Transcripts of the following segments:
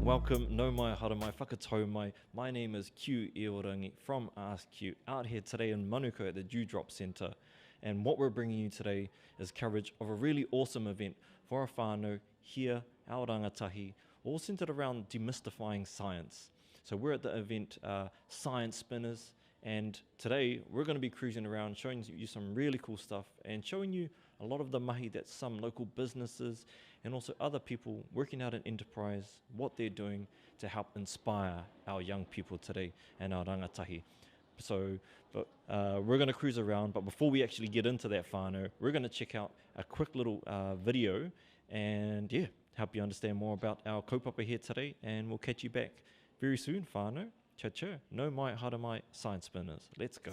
welcome, no mai, hara mai, whakatau mai. My name is Q Iorangi from askq, out here today in Manukau at the Duedrop Center. And what we're bringing you today is coverage of a really awesome event for our whānau here, our rangatahi, all centered around demystifying science. So we're at the event Science Spinners, and today we're going to be cruising around showing you some really cool stuff and showing you a lot of the mahi that some local businesses and also other people working out in enterprise, what they're doing to help inspire our young people today and our rangatahi. So we're going to cruise around, but before we actually get into that whānau, we're going to check out a quick little video and help you understand more about our kaupapa here today, and we'll catch you back very soon, whānau. Cha cha, no mai, hara mai, Science Spinners. Let's go.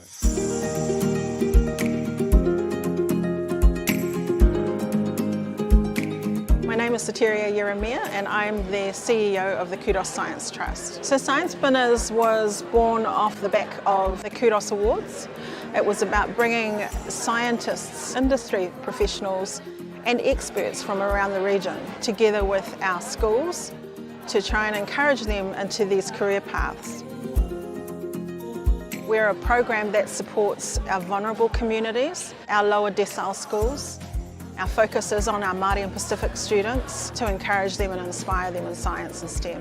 My name is Soteria Yeremia and I'm the CEO of the Kudos Science Trust. So Science Spinners was born off the back of the Kudos Awards. It was about bringing scientists, industry professionals and experts from around the region together with our schools to try and encourage them into these career paths. We're a program that supports our vulnerable communities, our lower decile schools. Our focus is on our Māori and Pacific students to encourage them and inspire them in science and STEM.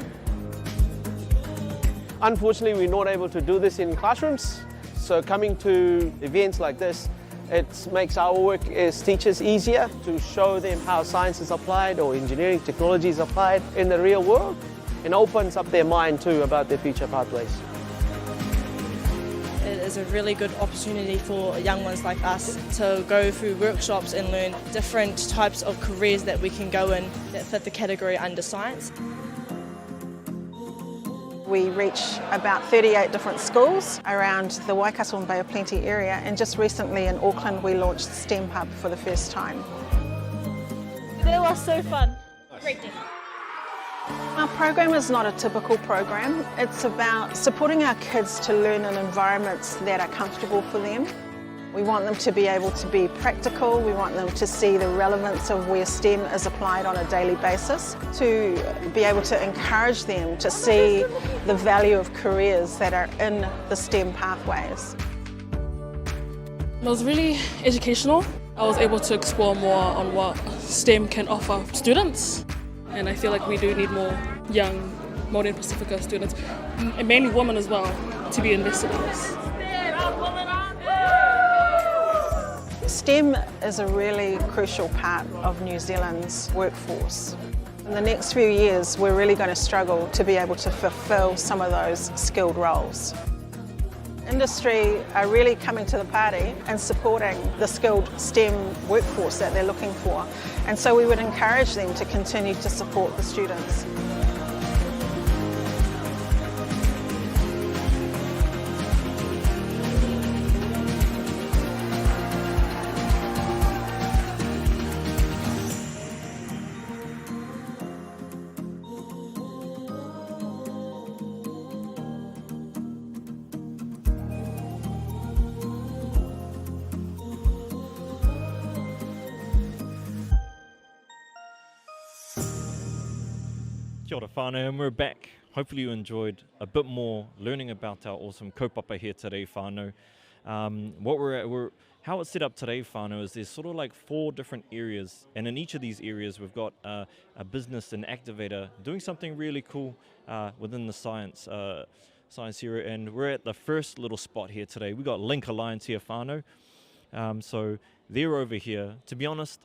Unfortunately, we're not able to do this in classrooms, so coming to events like this, it makes our work as teachers easier to show them how science is applied or engineering technology is applied in the real world, and opens up their mind too about their future pathways. It is a really good opportunity for young ones like us to go through workshops and learn different types of careers that we can go in that fit the category under science. We reach about 38 different schools around the Waikato and Bay of Plenty area, and just recently in Auckland we launched the STEM Hub for the first time. That was so fun. Great day. Our program is not a typical program. It's about supporting our kids to learn in environments that are comfortable for them. We want them to be able to be practical. We want them to see the relevance of where STEM is applied on a daily basis, to be able to encourage them to see the value of careers that are in the STEM pathways. It was really educational. I was able to explore more on what STEM can offer students. And I feel like we do need more young Māori and Pacifica students, and mainly women as well, to be invested in this. STEM is a really crucial part of New Zealand's workforce. In the next few years, we're really going to struggle to be able to fulfil some of those skilled roles. Industry are really coming to the party and supporting the skilled STEM workforce that they're looking for. And so we would encourage them to continue to support the students. Kia ora whānau, and we're back. Hopefully you enjoyed a bit more learning about our awesome kaupapa here today, whānau. How it's set up today, whānau, is there's sort of like 4 different areas, and in each of these areas we've got a business and activator doing something really cool within the science area, and we're at the first little spot here today. We've got Link Alliance here, whānau. So they're over here. To be honest,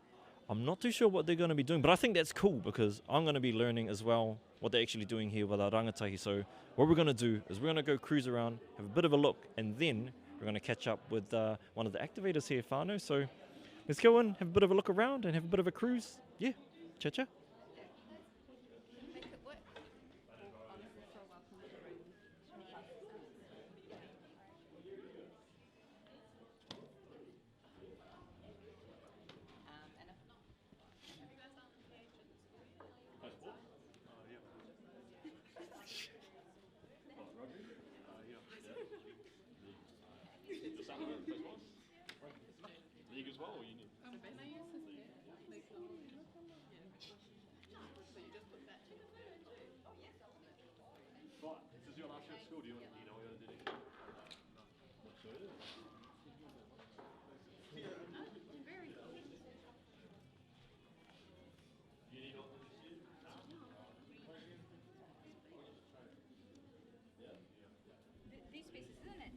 I'm not too sure what they're going to be doing, but I think that's cool because I'm going to be learning as well what they're actually doing here with our rangatahi. So what we're going to do is we're going to go cruise around, have a bit of a look, and then we're going to catch up with one of the activators here, whānau. So let's go in, have a bit of a look around, and have a bit of a cruise. Yeah, cha-cha. League as well, or you need?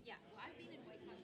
Yeah, well, I've been in Waikato.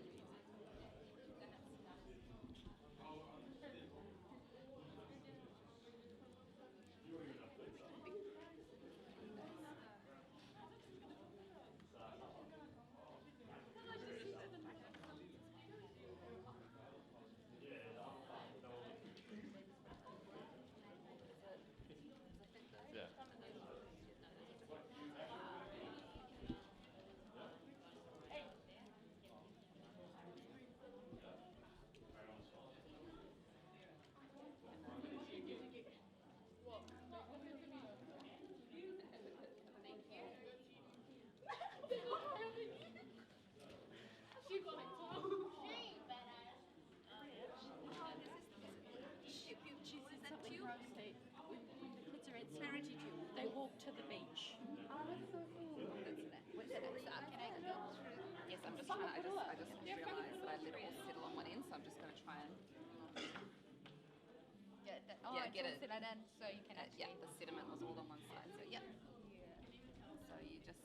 Clarity tube. They walk to the beach. Oh, that's so cool. What's that? Can I go through? Yes, I'm just trying. I just realised that I let it all settle on one end, so I'm just going to try and get it. So you can actually. The sediment was all on one side. So So you just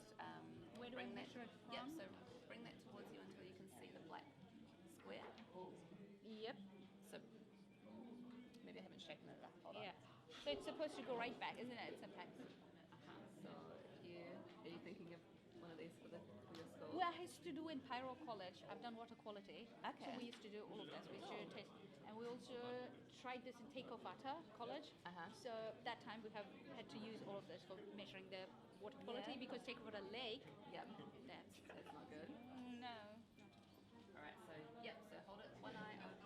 Where do I measure it from? So bring that towards you until you can see the black square. Yep. So maybe I haven't shaken it up. Hold on. Yeah. So it's supposed to go right back, isn't it? Sometimes. So are you thinking of one of these for your school? Well, I used to do in Pyro College. I've done water quality. Okay. So we used to do all of this. We used to taste, and we also tried this in Takeoff College. So that time we have had to use all of this for measuring the water quality because Takeoff Lake. Yep. That's not good. no. All right. So so hold it one eye open.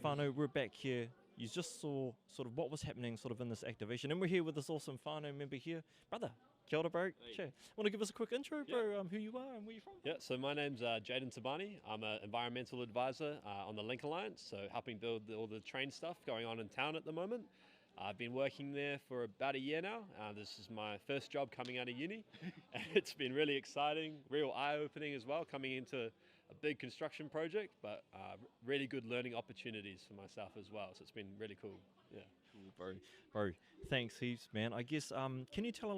Whānau, we're back here. You just saw sort of what was happening sort of in this activation, and we're here with this awesome whānau member here. Brother, kia ora, bro. Hey. Want to give us a quick intro, bro, who you are and where you're from? Yeah, so my name's Jaden Tabani. I'm an environmental advisor on the Link Alliance, so helping build all the train stuff going on in town at the moment. I've been working there for about a year now. This is my first job coming out of uni. And it's been really exciting, real eye-opening as well, coming into a big construction project, but really good learning opportunities for myself as well. So it's been really cool. Yeah. Cool, bro. Thanks heaps, man. I guess can you tell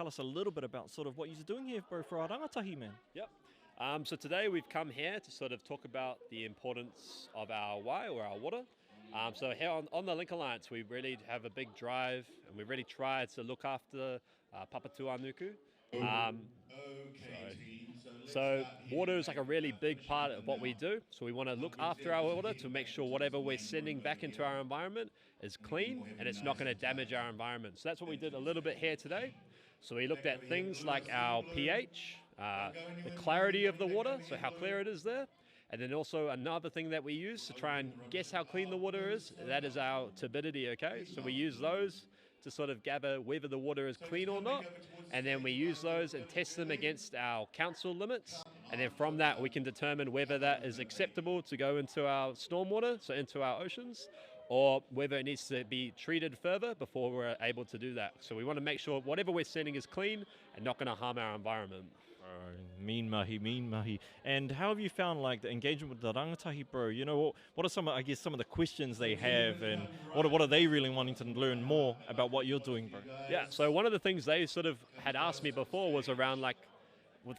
us a little bit about sort of what you're doing here, bro, for our rangatahi, man? Yep. So today we've come here to sort of talk about the importance of our wai, or our water. So here on the Link Alliance, we really have a big drive, and we really try to look after Papatūānuku. So water is like a really big part of what we do. So we want to look after our water to make sure whatever we're sending back into our environment is clean and it's not going to damage our environment. So that's what we did a little bit here today. So we looked at things like our pH, the clarity of the water, so how clear it is there. And then also another thing that we use to try and guess how clean the water is, that is our turbidity, okay? So we use those to sort of gather whether the water is clean or not. And then we use those and test them against our council limits. And then from that, we can determine whether that is acceptable to go into our stormwater, so into our oceans, or whether it needs to be treated further before we're able to do that. So we want to make sure whatever we're sending is clean and not going to harm our environment. Mean mahi. And how have you found like the engagement with the rangatahi, bro? You know, what are some of the questions they have, and what are they really wanting to learn more about what you're doing, bro? Yeah, so one of the things they sort of had asked me before was around like,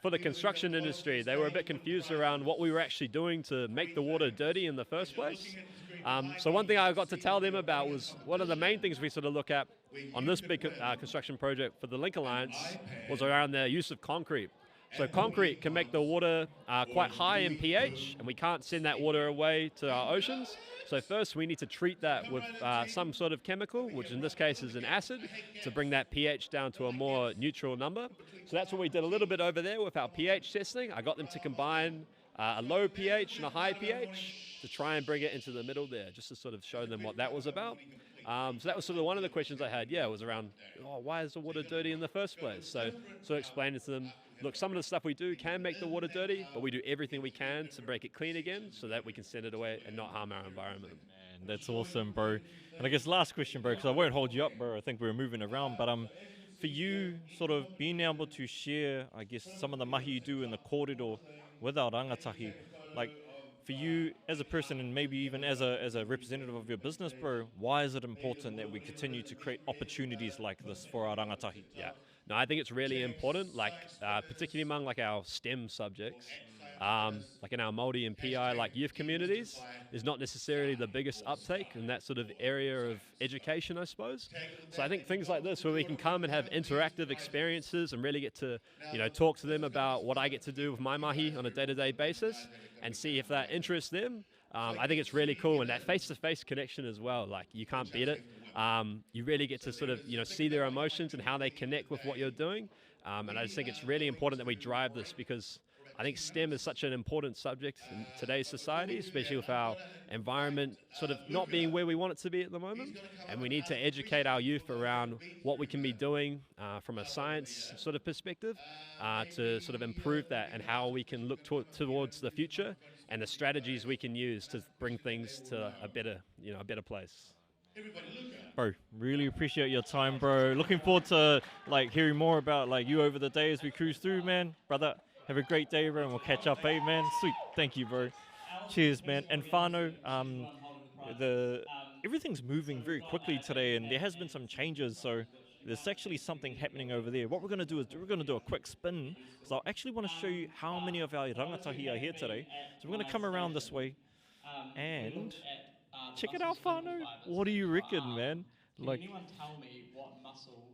for the construction industry, they were a bit confused around what we were actually doing to make the water dirty in the first place. So one thing I got to tell them about was one of the main things we sort of look at on this big construction project for the Link Alliance was around the use of concrete. So concrete can make the water quite high in pH, and we can't send that water away to our oceans. So first we need to treat that with some sort of chemical, which in this case is an acid, to bring that pH down to a more neutral number. So that's what we did a little bit over there with our pH testing. I got them to combine a low pH and a high pH to try and bring it into the middle there, just to sort of show them what that was about. So that was sort of one of the questions I had, was around, why is the water dirty in the first place? So explaining to them, look, some of the stuff we do can make the water dirty, but we do everything we can to make it clean again so that we can send it away and not harm our environment. Man, that's awesome, bro. And I guess last question, bro, because I won't hold you up, bro. I think we're moving around, but for you, sort of being able to share, I guess, some of the mahi you do in the kōrero with our rangatahi, like, for you as a person and maybe even as a representative of your business, bro, why is it important that we continue to create opportunities like this for our rangatahi? Yeah, No, I think it's really important, like particularly among like our STEM subjects, like in our Māori and PI like youth communities, is not necessarily the biggest uptake in that sort of area of education, I suppose. So I think things like this, where we can come and have interactive experiences and really get to, talk to them about what I get to do with my mahi on a day-to-day basis, and see if that interests them. I think it's really cool, and that face-to-face connection as well. Like, you can't beat it. You really get to sort of see their emotions and how they connect with what you're doing. And I just think it's really important that we drive this, because I think STEM is such an important subject in today's society, especially with our environment sort of not being where we want it to be at the moment. And we need to educate our youth around what we can be doing from a science sort of perspective to sort of improve that, and how we can look towards the future and the strategies we can use to bring things to a better place. Bro, really appreciate your time, bro. Looking forward to hearing more about you over the day as we cruise through, man. Brother, have a great day, bro, and we'll catch up, man. Sweet. Thank you, bro. Cheers, man. And whānau, everything's moving very quickly today, and there has been some changes, so there's actually something happening over there. What we're going to do is we're going to do a quick spin, because I actually want to show you how many of our rangatahi are here today. So we're going to come around this way and check it out, whānau. What do you reckon, man? Can anyone tell me what muscle?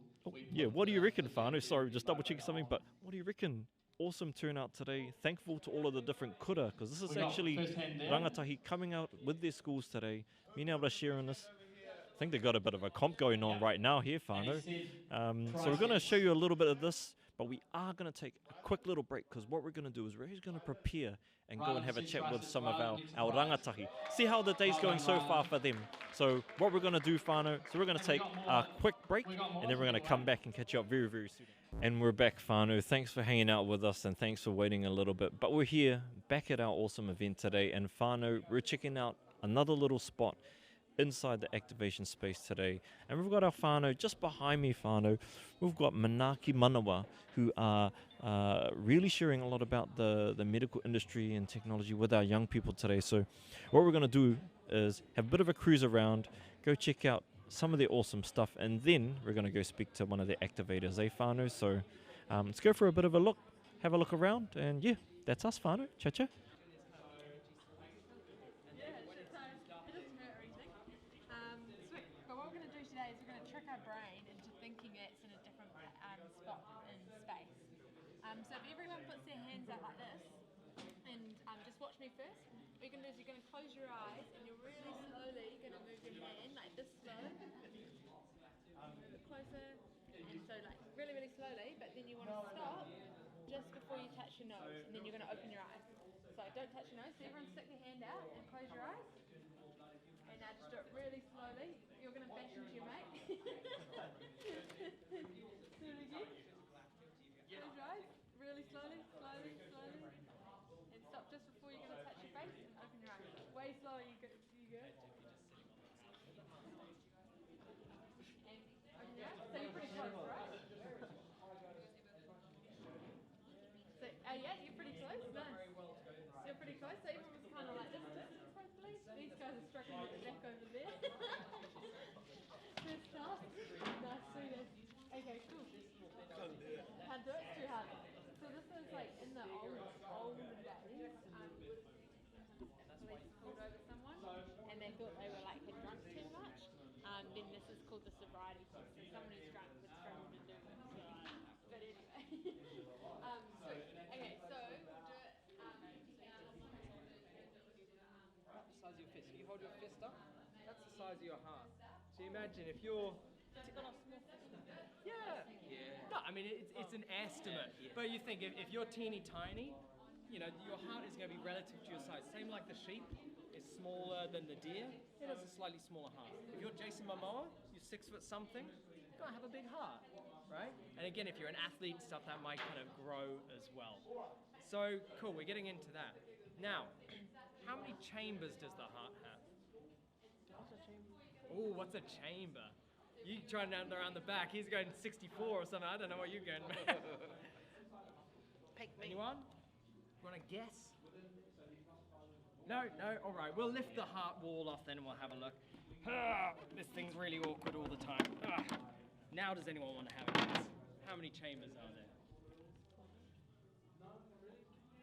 What do you reckon, whānau? Sorry, just double checking something, but what do you reckon? Awesome turnout today. Thankful to all of the different kura, because this is actually rangatahi coming out with their schools today, being able to share in this. I think they've got a bit of a comp going on right now here, whānau. So we're going to show you a little bit of this, but we are going to take a quick little break, because what we're going to do is we're just going to prepare and go and have a chat with some of our rangatahi. See how the day's going so far for them. So what we're going to do, whānau, so we're going to take a quick break, and then we're going to come back and catch you up very, very soon. And we're back, whānau. Thanks for hanging out with us, and thanks for waiting a little bit. But we're here, back at our awesome event today, and whānau, we're checking out another little spot inside the activation space today. And we've got our whānau just behind me, whānau. We've got Manaki Manawa, who are really sharing a lot about the medical industry and technology with our young people today. So what we're going to do is have a bit of a cruise around, go check out some of their awesome stuff, and then we're going to go speak to one of the activators, whānau? So let's go for a bit of a look, have a look around, and yeah, that's us, whānau. Cha-cha. But what we're going to do today is we're going to trick our brain into thinking it's in a different spot in space. So if everyone puts their hands out like this, and just watch me first, what you're going to do is you're going to close your eyes, and you're really slowly going to move your hand like this slow, a bit closer, and so really, really slowly, but then you want to stop just before you touch your nose, and then you're going to open your eyes. So don't touch your nose, so everyone stick their hand out and close your eyes. And now just do it really slowly. You're going to bash into your mate. Do it again. Close your eyes. Really slowly, slowly, slowly. And stop just before you're going to touch your face and open your eyes. Way slower you go. And open your eyes. So you're pretty close, right? So, yeah, you're pretty close. Nice. You're pretty close. So everyone was kind of like this. These guys are struggling with the back over there. First class. Nice, sweetest. Okay, cool. Can't do it, it's too hard. So this is in the olden days, police pulled over someone and they thought they were had drunk too much. Then this is called the sobriety test. So someone who's drunk would struggle to do it. But anyway. Okay, so we'll do it. Size of your fist. Can you hold your fist up? That's the size of your heart. So you imagine if you're... Yeah. No, I mean, it's an estimate. But you think if you're teeny tiny, your heart is going to be relative to your size. Same like the sheep is smaller than the deer. It has a slightly smaller heart. If you're Jason Momoa, you're 6 foot something, you're going to have a big heart, right? And again, if you're an athlete and stuff, that might kind of grow as well. So, cool, we're getting into that. Now, how many chambers does the heart have? What's a chamber? Oh, what's a chamber? You trying around the back. He's going 64 or something. I don't know what you're going. Anyone? You want to guess? No? All right. We'll lift the heart wall off then and we'll have a look. This thing's really awkward all the time. Now does anyone want to have a guess? How many chambers are there?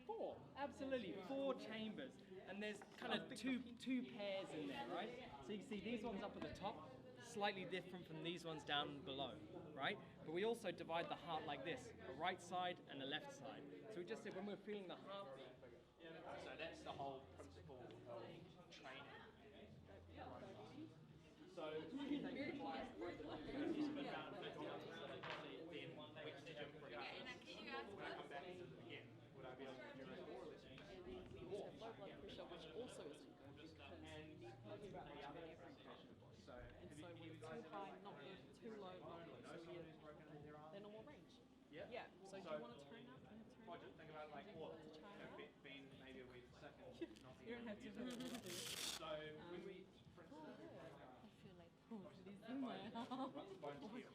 4. Absolutely, 4 chambers. And there's kind of two pairs in there, right? So you can see these ones up at the top, slightly different from these ones down below, right? But we also divide the heart like this, a right side and a left side. So we just said when we're feeling the heartbeat, so that's the whole principle of training. So you think the bias break the down 50 then went to the gym for a couple of minutes. When I come back again, would I be able to generate more or less? Low blood pressure, which also isn't good because the application. So And so with too high, not good, too low, not good. So we they're normal range. Yeah. So do you want to turn up? Or just think about like, well, being maybe a week second, not You don't have to do it. So when we, for instance, I feel like, oh, this is my arm. It was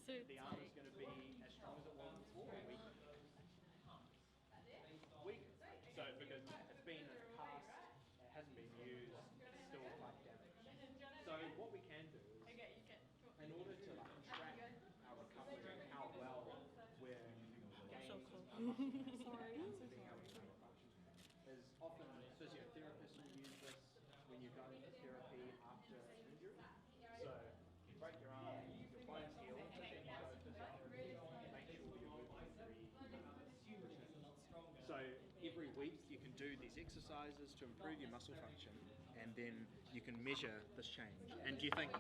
so the arm is going to be as strong as it was before, or weaker. Weaker. So because it's been in the past, it hasn't been used, it's still quite damaged. So what we can do is, in order to like track our recovery and how well we're gaining Sorry, I'm so being able to make function, is often physiotherapists will use this when you go into therapy after an injury. So you break your arm, your bones heal, but then you go to physiotherapy, make sure your movement returns. So every week you can do these exercises to improve your muscle function, and then you can measure this change. And do you think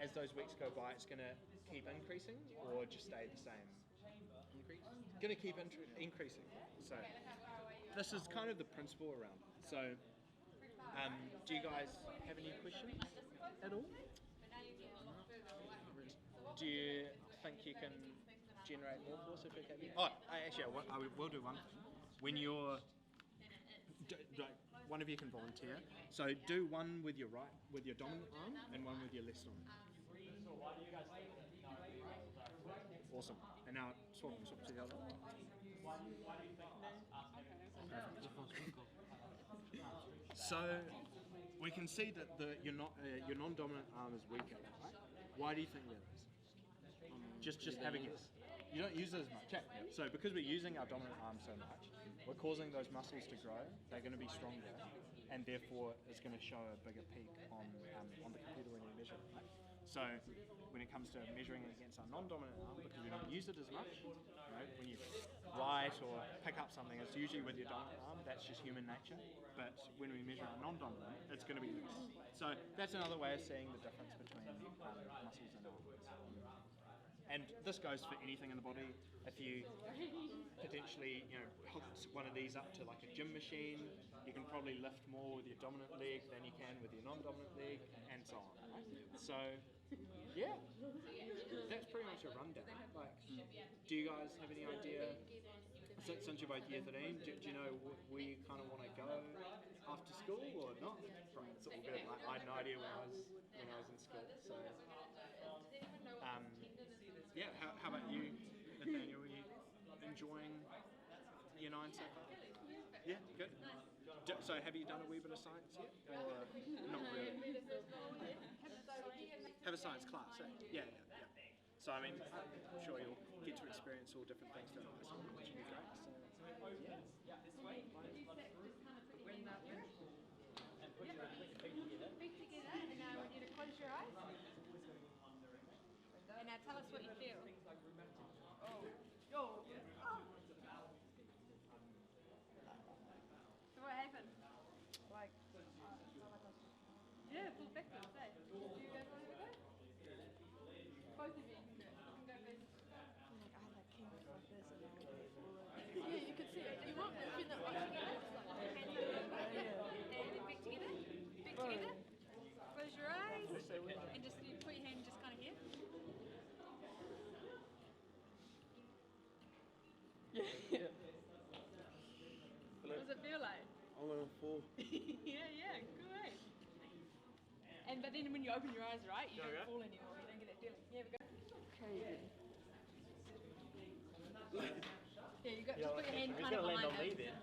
as those weeks go by it's going to keep increasing or just stay the same? Going to keep increasing. So this is kind of the principle around it. So do you guys have any questions at all? Do you think you can generate more force if it can be? Oh, I will do one thing. When you're, one of you can volunteer. So do one with your dominant arm and one with your left arm. Awesome. And now swap together. So we can see that your non-dominant arm is weaker, right? Why do you think that is? Just have a guess. You don't use it as much. So because we're using our dominant arm so much, we're causing those muscles to grow. They're going to be stronger, and therefore it's going to show a bigger peak on the computer when you measure it. Right? So when it comes to measuring it against our non-dominant arm, because we don't use it as much, when you write or pick up something, it's usually with your dominant arm. That's just human nature. But when we measure our non-dominant, it's going to be less. So that's another way of seeing the difference between muscles and arms. And this goes for anything in the body. If you potentially, hook one of these up to like a gym machine, you can probably lift more with your dominant leg than you can with your non-dominant leg, and so on. Right? So, yeah, that's pretty much a rundown. Like, do you guys have any idea? Since you're both year 13, do you know where you kind of want to go after school or not? It's all good. Like, I had no idea when I was in school. So, yeah. How about you, Nathaniel? Are you enjoying year 9 so far? Yeah, good. So have you done a wee bit of science yet, or not really? Have a science class. Yeah. So I mean, I'm sure you'll get to experience all different things throughout high school, which will be great. So yeah. Feet together, and now I want you to close your eyes. And now tell us what you feel. Oh. So what happened? Like, yeah, full backwards, eh? Do you guys want to go? Both of you can go first. I like came like this and now Yeah, you can see it. You want to open that one together? And then back together. Back together. Close your eyes. And just you put your hand just kind of here. Yeah. What does it feel like? I'm going to fall. yeah, great. But then when you open your eyes, right, you don't fall anymore. You don't get that feeling. Yeah, we go. crazy. Yeah, you got just put your hand kind of behind it.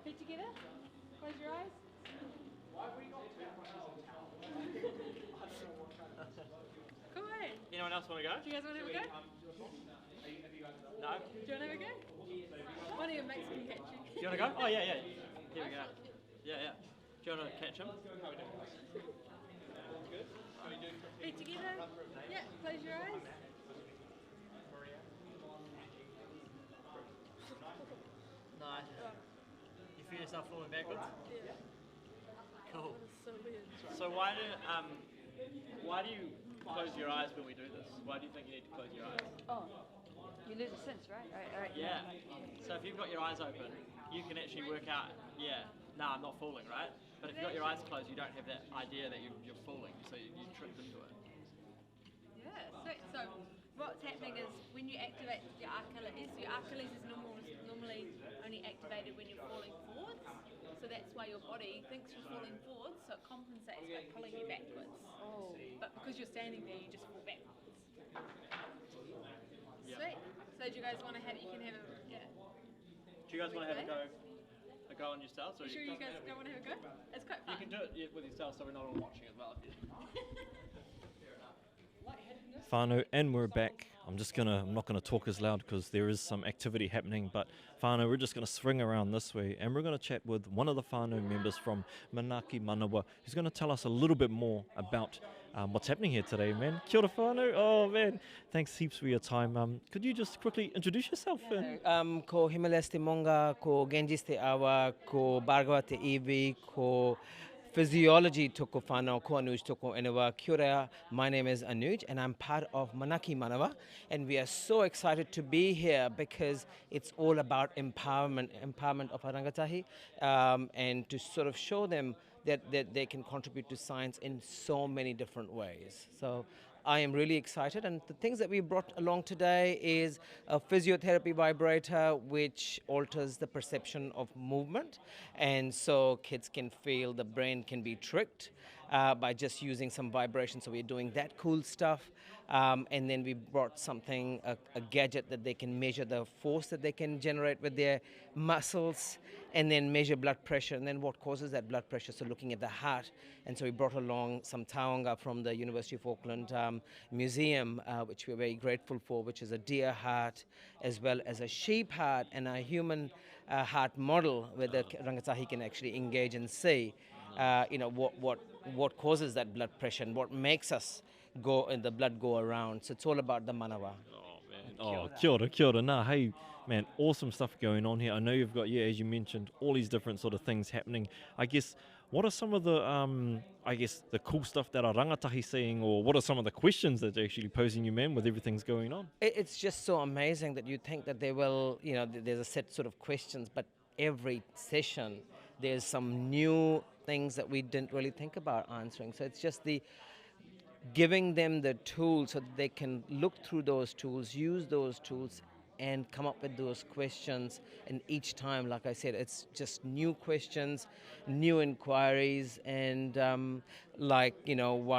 Feet together. Close your eyes. Why have we got two brushes of towel? Go ahead. Anyone else want to go? Do you guys want to have a go? No? Do you want to have a go? One of your mates can catch you. Do you want to go? Oh, yeah, yeah. Here we go. Yeah, yeah. Do you want to catch him? Feet together. Yeah, close your eyes. Nice. You feel yourself falling backwards? Yeah. Cool. So weird. So why do you close your eyes when we do this? Why do you think you need to close your eyes? Oh, you lose a sense, right? Right. Yeah. So if you've got your eyes open, you can actually work out, I'm not falling, right? But if you've got your eyes closed, you don't have that idea that you're falling, so you tripped into it. Yeah, sweet. So what's happening is when you activate your Achilles is normally only activated when you're falling forwards. So that's why your body thinks you're falling forwards, so it compensates by pulling you backwards. Oh. But because you're standing there, you just fall backwards. Yep. Sweet. So do you guys want to have, you can have a, yeah. Do you guys want to have a go on yourselves? Or You sure you guys don't want to have a go? It's quite You fun. can do it with yourselves so we're not all watching as well. Whānau, and we're back. I'm not gonna talk as loud because there is some activity happening, but whānau, we're just gonna swing around this way and we're gonna chat with one of the whānau members from Manaki Manawa, who's gonna tell us a little bit more about what's happening here today, man. Kia ora whānau. Oh man, thanks heaps for your time. Could you just quickly introduce yourself? Ko Himalayas te Monga, ko Genghis te Awa, ko Bhargava te Iwi, ko Physiology toko whanau, ko Anuj toko enewa. Kia ora, my name is Anuj and I'm part of Manaki Manawa, and we are so excited to be here because it's all about empowerment of our rangatahi, and to sort of show them that they can contribute to science in so many different ways. So I am really excited, and the things that we brought along today is a physiotherapy vibrator which alters the perception of movement, and so kids can feel the brain can be tricked by just using some vibration. So we're doing that cool stuff, and then we brought something, a gadget that they can measure the force that they can generate with their muscles, and then measure blood pressure, and then what causes that blood pressure, so looking at the heart. And so we brought along some taonga from the University of Auckland Museum, which we're very grateful for, which is a deer heart, as well as a sheep heart, and a human heart model where the rangatahi can actually engage and see what causes that blood pressure and what makes us go and the blood go around. So it's all about the manawa. Oh man. Oh, kia ora. Nah, hey, man, awesome stuff going on here. I know you've got, as you mentioned, all these different sort of things happening. I guess, what are some of the, the cool stuff that our rangatahi saying, or what are some of the questions that they're actually posing you, man, with everything's going on? It's just so amazing that you think that they will, there's a set sort of questions, but every session there's some new things that we didn't really think about answering. So it's just giving them the tools so that they can look through those tools, use those tools, and come up with those questions. And each time, like I said, it's just new questions, new inquiries, and why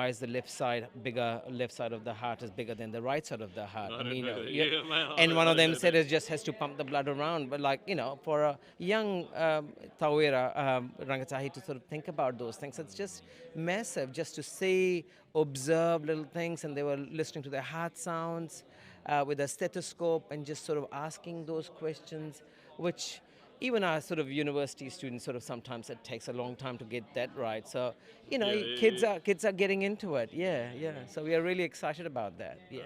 is the left side of the heart is bigger than the right side of the heart? And one of them said it just has to pump the blood around. But for a young tauira rangatahi to sort of think about those things, it's just massive just to see, observe little things, and they were listening to their heart sounds with a stethoscope and just sort of asking those questions, which even our sort of university students sort of sometimes it takes a long time to get that right. So, kids are getting into it. Yeah. So we are really excited about that. Yeah.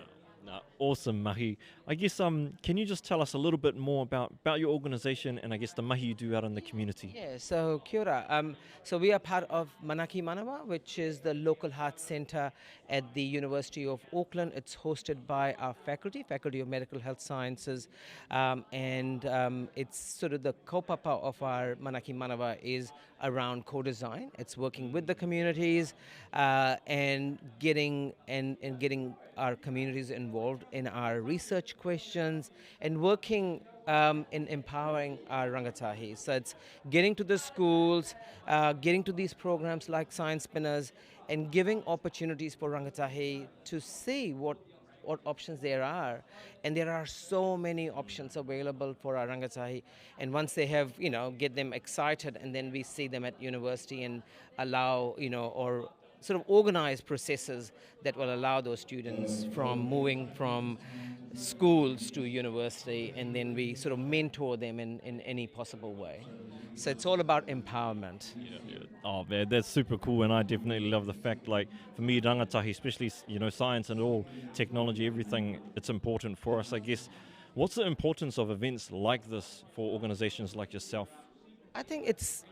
Awesome, Mahi. I guess, can you just tell us a little bit more about your organisation and I guess the mahi you do out in the community? Yeah, so kia ora. So we are part of Manaki Manawa, which is the local heart centre at the University of Auckland. It's hosted by our Faculty of Medical Health Sciences, and it's sort of the kaupapa of our Manaki Manawa is around co-design. It's working with the communities and getting our communities involved in our research questions and working in empowering our rangatahi. So it's getting to the schools, getting to these programs like Science Spinners, and giving opportunities for rangatahi to see what options there are. And there are so many options available for our rangatahi. And once they have, get them excited, and then we see them at university and allow, or sort of organize processes that will allow those students from moving from schools to university, and then we sort of mentor them in any possible way. So it's all about empowerment. Oh man, that's super cool, and I definitely love the fact, like, for me, rangatahi, especially, science and all, technology, everything, it's important for us, I guess. What's the importance of events like this for organizations like yourself? I think it's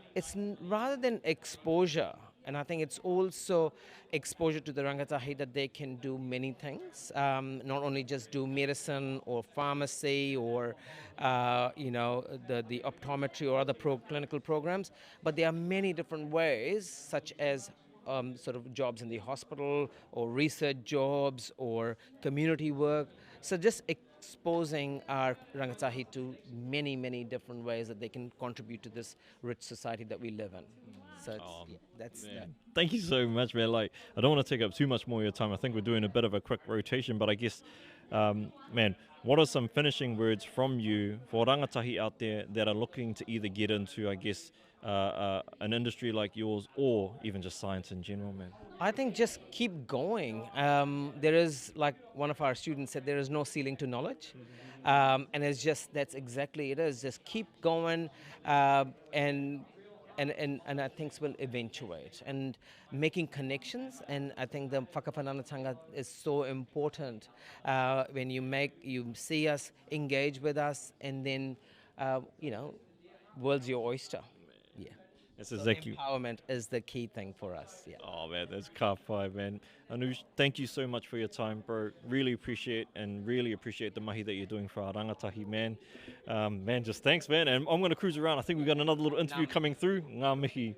rather than exposure, and I think it's also exposure to the rangatahi that they can do many things, not only just do medicine or pharmacy or the optometry or other clinical programs, but there are many different ways, such as sort of jobs in the hospital or research jobs or community work. So just exposing our rangatahi to many, many different ways that they can contribute to this rich society that we live in. So that's that. Thank you so much, man. Like, I don't want to take up too much more of your time. I think we're doing a bit of a quick rotation, but I guess, man, what are some finishing words from you for rangatahi out there that are looking to either get into, I guess, an industry like yours or even just science in general, man? I think just keep going. There is, like one of our students said, there is no ceiling to knowledge. And it's just, that's exactly it is. Just keep going and I think will eventuate. And making connections, and I think the whakawhananatanga is so important when you see us, engage with us, and then, world's your oyster. Yeah. That's exactly. Empowerment is the key thing for us. Yeah. Oh man, that's ka whai, man. Anuj, thank you so much for your time, bro. Really appreciate the mahi that you're doing for our rangatahi, man. Man, just thanks, man. And I'm going to cruise around. I think we've got another little interview coming through. Ngā mihi.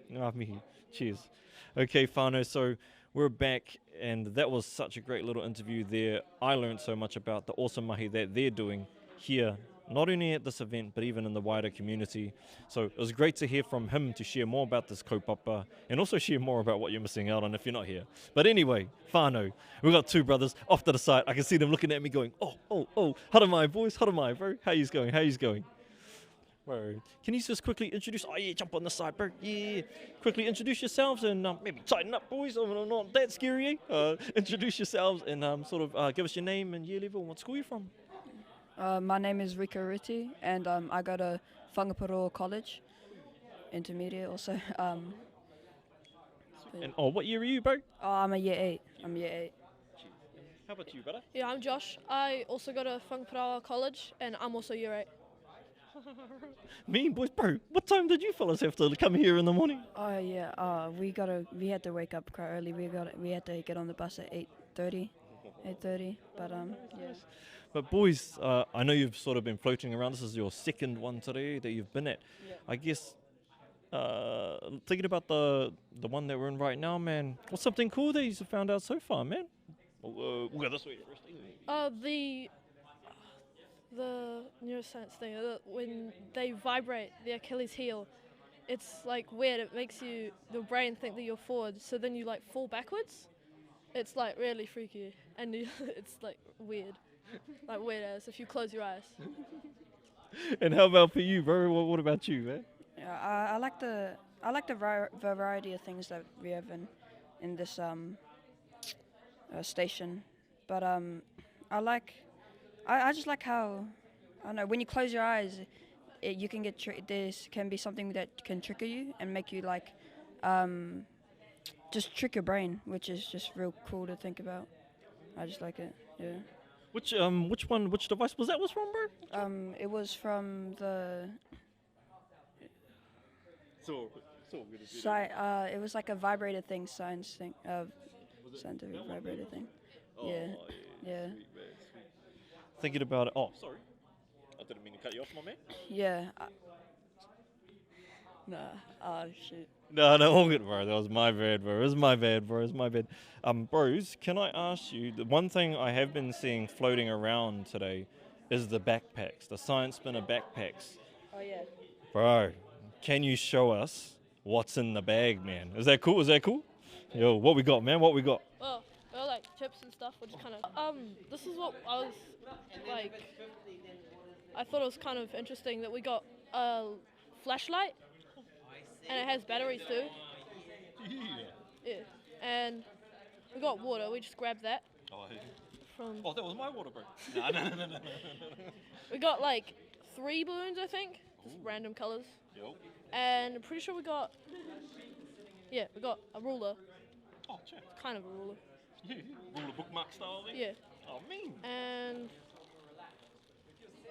Cheers. Okay, whānau, so we're back, and that was such a great little interview there. I learned so much about the awesome mahi that they're doing here, not only at this event, but even in the wider community. So it was great to hear from him to share more about this kaupapa and also share more about what you're missing out on if you're not here. But anyway, whānau, we've got two brothers off to the side. I can see them looking at me going, oh, haramai boys, haramai, bro. How yous going? Bro, can you just quickly introduce, jump on the side, bro. Yeah, quickly introduce yourselves and maybe tighten up, boys. I'm not that scary, eh? Introduce yourselves and give us your name and year level and what school you're from. My name is Rika Riti, and I go to Whangaparo College, intermediate also. And what year are you, bro? I'm a year 8. How about you, brother? Yeah, I'm Josh. I also go to Whangaparo College, and I'm also year 8. Mean boys, bro. What time did you fellas have to come here in the morning? Oh yeah, we had to wake up quite early. We had to get on the bus at 8:30, but yes. But boys, I know you've sort of been floating around. This is your second one today that you've been at. Yeah. I guess, thinking about the one that we're in right now, man, what's something cool that you've found out so far, man? We'll go this way first. The neuroscience thing, when they vibrate the Achilles heel, it's like weird. It makes your brain think that you're forward, so then you like fall backwards. It's like really freaky, and it's like weird. Like weird as if you close your eyes. And how about for you, bro? What about you, man? Yeah, I like the variety of things that we have in this station, but I just like how, I don't know, when you close your eyes, you can get this can be something that can trigger you and make you like just trick your brain, which is just real cool to think about. I just like it. Yeah. Which device was from, bro? It was from the. It was like a vibrator thing, science thing, scientific vibrator thing. Yeah. Sweet, man. Thinking about it. Oh, sorry. I didn't mean to cut you off, my man. Yeah. Shit. No, all good, bro. That was my bad, bro. It was my bad. Bros, can I ask you, the one thing I have been seeing floating around today is the backpacks, the science spinner backpacks. Oh, yeah. Bro, can you show us what's in the bag, man? Is that cool? Yo, what we got, man? What we got? Well, like chips and stuff, which kind of, this is what I was, like, I thought it was kind of interesting that we got a flashlight, and it has batteries too. Yeah. and we got water. We just grabbed that. Oh, that was my water, bro. No. We got like 3 balloons, I think, just random colours. Yo. And I'm pretty sure we got a ruler. Oh, check. It's kind of a ruler. Ruler bookmark style thing? Yeah. Oh, mean. And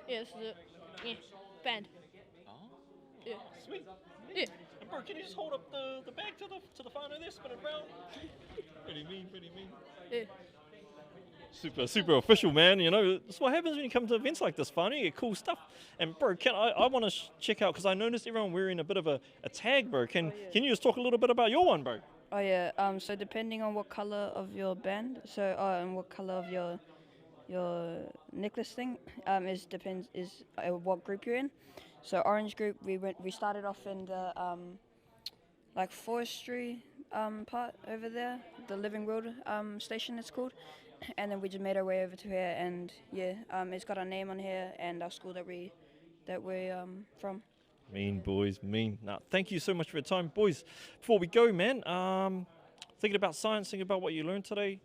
yeah, this is it. Yeah, band. Oh. Yeah. Sweet. Yeah. And bro, can you just hold up the bag to the whānau there, spin it around? Pretty mean. Yeah. Super official, man. You know, that's what happens when you come to events like this, whānau. You get cool stuff. And bro, I want to check out, because I noticed everyone wearing a bit of a tag, bro. Can you just talk a little bit about your one, bro? Oh yeah. So depending on what color of your band, and what color of your necklace thing, depends what group you're in. So orange group, we started off in the like forestry part over there, the Living World station it's called, and then we just made our way over to here, and yeah, it's got our name on here and our school that we're from. Mean, boys, mean. Nah, thank you so much for your time, boys. Before we go, man, thinking about science, thinking about what you learned today,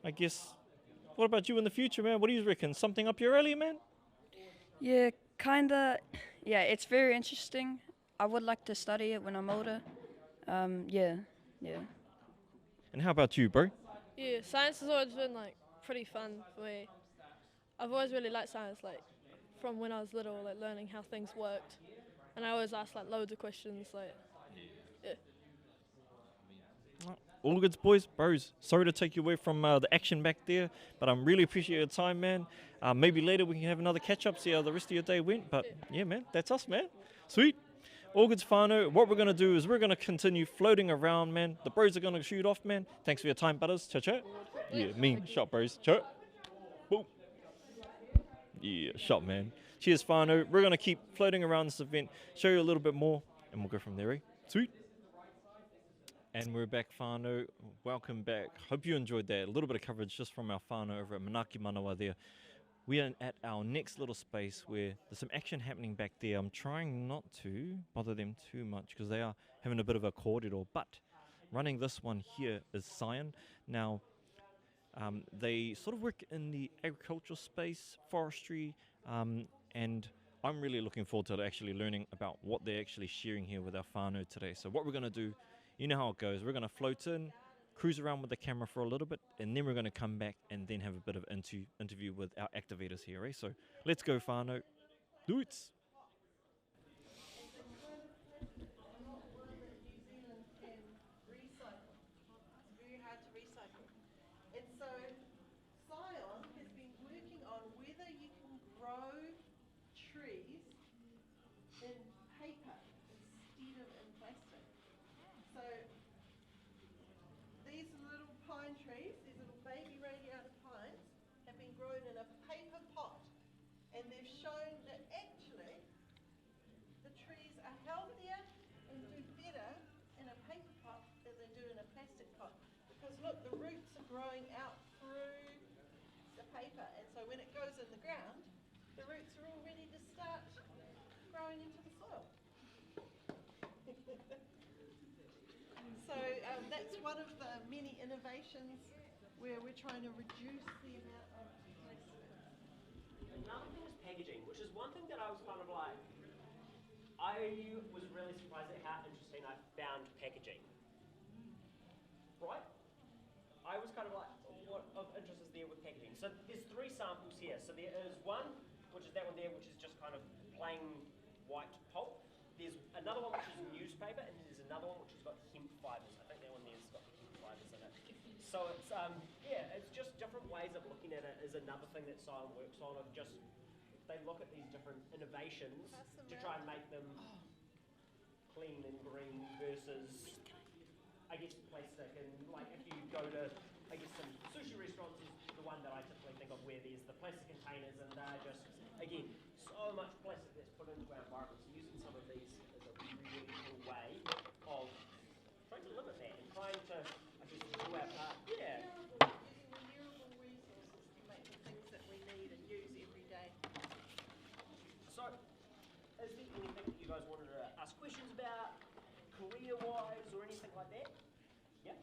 I guess, what about you in the future, man? What do you reckon? Something up your alley, man? Yeah, kinda. Yeah, it's very interesting. I would like to study it when I'm older. Yeah. And how about you, bro? Yeah, science has always been like pretty fun for me. I've always really liked science, like from when I was little, like learning how things worked. And I always ask like loads of questions, like yeah. All goods, boys, bros. Sorry to take you away from the action back there, but I really appreciate your time, man. Maybe later we can have another catch-up, see how the rest of your day went. But yeah, man, that's us, man. Sweet. All goods, whānau. What we're going to do is we're going to continue floating around, man. The bros are going to shoot off, man. Thanks for your time, butters. Cha-cha. Yeah, mean. Shot, bros. Cha. Boom. Yeah, shot, man. Cheers, whānau. We're going to keep floating around this event, show you a little bit more, and we'll go from there, eh? Sweet. And we're back, whānau. Welcome back. Hope you enjoyed that. A little bit of coverage just from our whānau over at Manaki Manawa there. We are at our next little space where there's some action happening back there. I'm trying not to bother them too much because they are having a bit of a corridor. But running this one here is Cyan. Now, they sort of work in the agricultural space, forestry, and I'm really looking forward to actually learning about what they're actually sharing here with our whānau today. So what we're going to do, you know how it goes. We're going to float in, cruise around with the camera for a little bit, and then we're going to come back and then have a bit of interview with our activators here, eh? So let's go, whānau. Do it. And they've shown that actually the trees are healthier and do better in a paper pot than they do in a plastic pot. Because look, the roots are growing out through the paper, and so when it goes in the ground, the roots are all ready to start growing into the soil. So that's one of the many innovations where we're trying to reduce the amount of plastic. Another thing is packaging, which is one thing that I was kind of like, I was really surprised at how interesting I found packaging. Right? I was kind of like, what of interest is there with packaging? So there's 3 samples here. So there is one, which is that one there, which is just kind of plain white pulp. There's another one which is newspaper, and there's another one which has got hemp fibers. I think that one there's got hemp fibers in it. So it's it's just different ways of looking at it is another thing that Cyan works on, of just they look at these different innovations to try and make them clean and green versus I guess plastic. And like if you go to I guess some sushi restaurants is the one that I typically think of where there's the plastic containers and they're just again so much plastic that's put into our environment. So using some of these is a really cool way of trying to limit that and trying to I guess do our part. Yeah. So, is there anything that you guys wanted to ask questions about, career-wise, or anything like that? Yeah?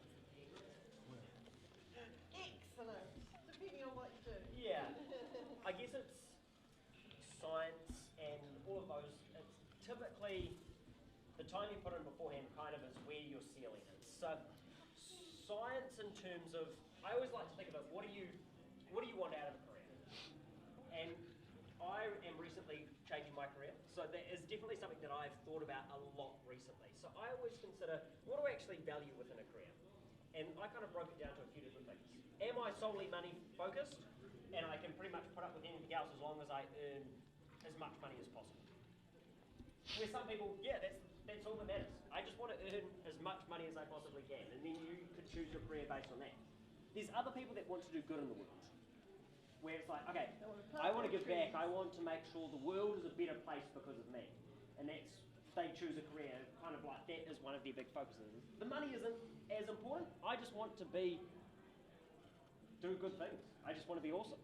of those, it's typically the time you put in beforehand kind of is where your ceiling is. So science in terms of, I always like to think about what do you want out of a career? And I am recently changing my career, so that is definitely something that I've thought about a lot recently. So I always consider, what do I actually value within a career? And I kind of broke it down to a few different things. Am I solely money focused? And I can pretty much put up with anything else as long as I earn as much money as possible. Where some people, yeah, that's all that matters. I just want to earn as much money as I possibly can, and then you could choose your career based on that. There's other people that want to do good in the world, where it's like, okay, I want to give back, I want to make sure the world is a better place because of me. And they choose a career, kind of like that is one of their big focuses. The money isn't as important, I just want to do good things. I just want to be awesome.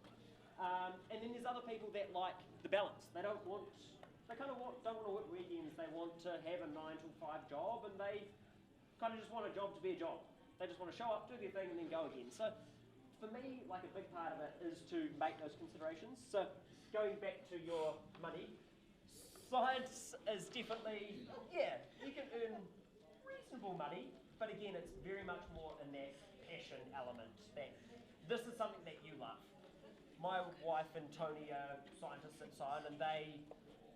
And then there's other people that like the balance. They don't want to work weekends, they want to have a 9 to 5 job, and they kind of just want a job to be a job. They just want to show up, do their thing, and then go again. So for me, like a big part of it is to make those considerations. So going back to your money, science is definitely, yeah, you can earn reasonable money, but again, it's very much more in that passion element, that this is something that you love. My wife and Tony are scientists at Science, and they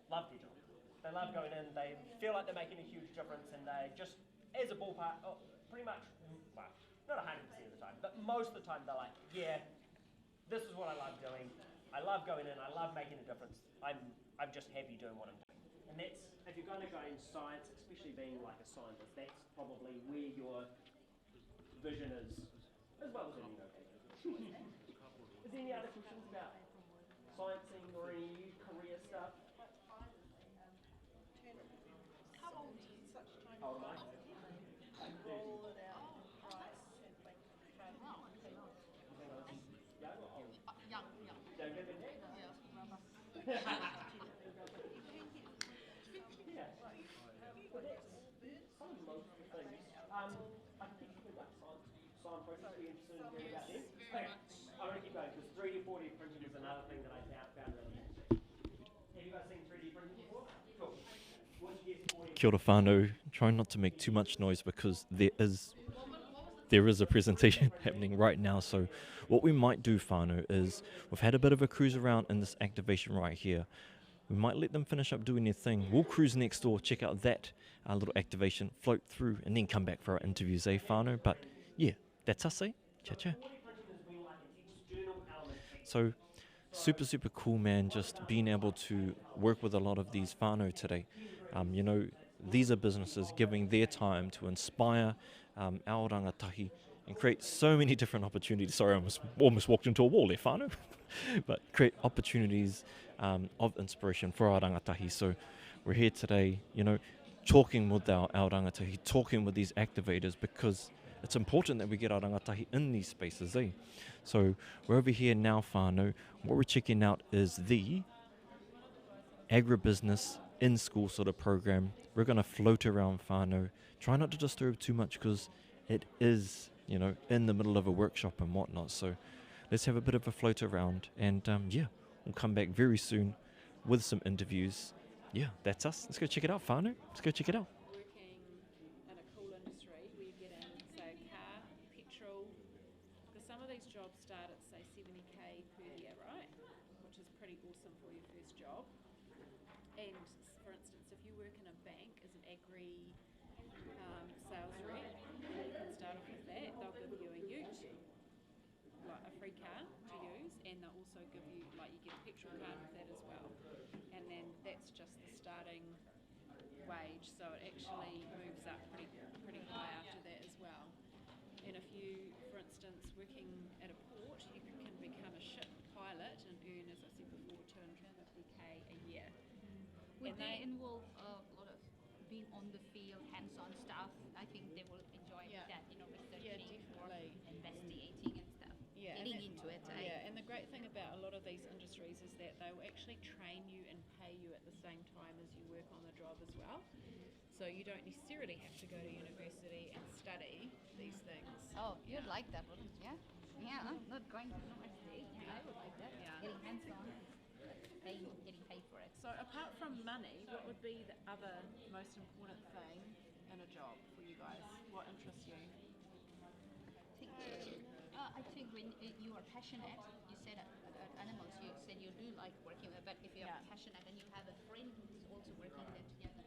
love their job. They love going in, they feel like they're making a huge difference, and they just, as a ballpark, pretty much, well, not 100% of the time, but most of the time they're like, yeah, this is what I love doing. I love going in, I love making a difference. I'm just happy doing what I'm doing. And that's, if you're going to go in science, especially being like a scientist, that's probably where your vision is, as well as any vocation. Is there any other questions about sciencing or any career stuff? How old is such time? How old am I? Roll it out, rice, and make fried. Young. Younger than that? Yeah. Some most of the things. I think you could like sign process, be interested in hearing about them. Okay, I'm going to keep going because 3D, 4D printing is another thing that I found really interesting. Have you guys seen 3D printing before? Cool. What's your guess for Kia ora whānau. Trying not to make too much noise because there is a presentation happening right now. So what we might do, whānau, is we've had a bit of a cruise around in this activation right here. We might let them finish up doing their thing. We'll cruise next door, check out that little activation, float through, and then come back for our interviews, whānau? But yeah, that's us, Cha-cha. So super, super cool, man, just being able to work with a lot of these whānau today. These are businesses giving their time to inspire our rangatahi and create so many different opportunities. Sorry, I almost walked into a wall there, whānau. But create opportunities of inspiration for our rangatahi. So we're here today, talking with our rangatahi, talking with these activators, because it's important that we get our rangatahi in these spaces, So we're over here now, whānau. What we're checking out is the agribusiness in-school sort of program. We're going to float around, whānau. Try not to disturb too much because it is, in the middle of a workshop and whatnot. So let's have a bit of a float around, and we'll come back very soon with some interviews. Yeah, that's us. Let's go check it out, whānau. Let's go check it out. Working in a cool industry where you're getting, say, a car, petrol, because some of these jobs start at, say, 70k per year, right? Which is pretty awesome for your first job. And for instance, if you work in a bank as an agri sales rep, you can start off with that. They'll give you a ute, like a free car to use, and they'll also give you, you get a petrol card with that as well. And then that's just the starting wage, so it actually moves up pretty high after that as well. And if you, for instance, working at a port, you can become a ship pilot and earn, as I said before, 250k a year. Would they involve a lot of being on the field, hands-on stuff? I think they will enjoy that, researching, investigating and stuff. Getting into it. Yeah, and the great thing about a lot of these industries is that they will actually train you and pay you at the same time as you work on the job as well. So you don't necessarily have to go to university and study these things. Oh, you'd like that, wouldn't you? Yeah, not going to university. I would like that. Yeah. Getting hands-on, getting paid for it. So apart from money, what would be the other most important thing in a job for you guys? What interests you? I think when you are passionate, you said animals, you said you do like working with, but if you are passionate and you have a friend who's also working there together,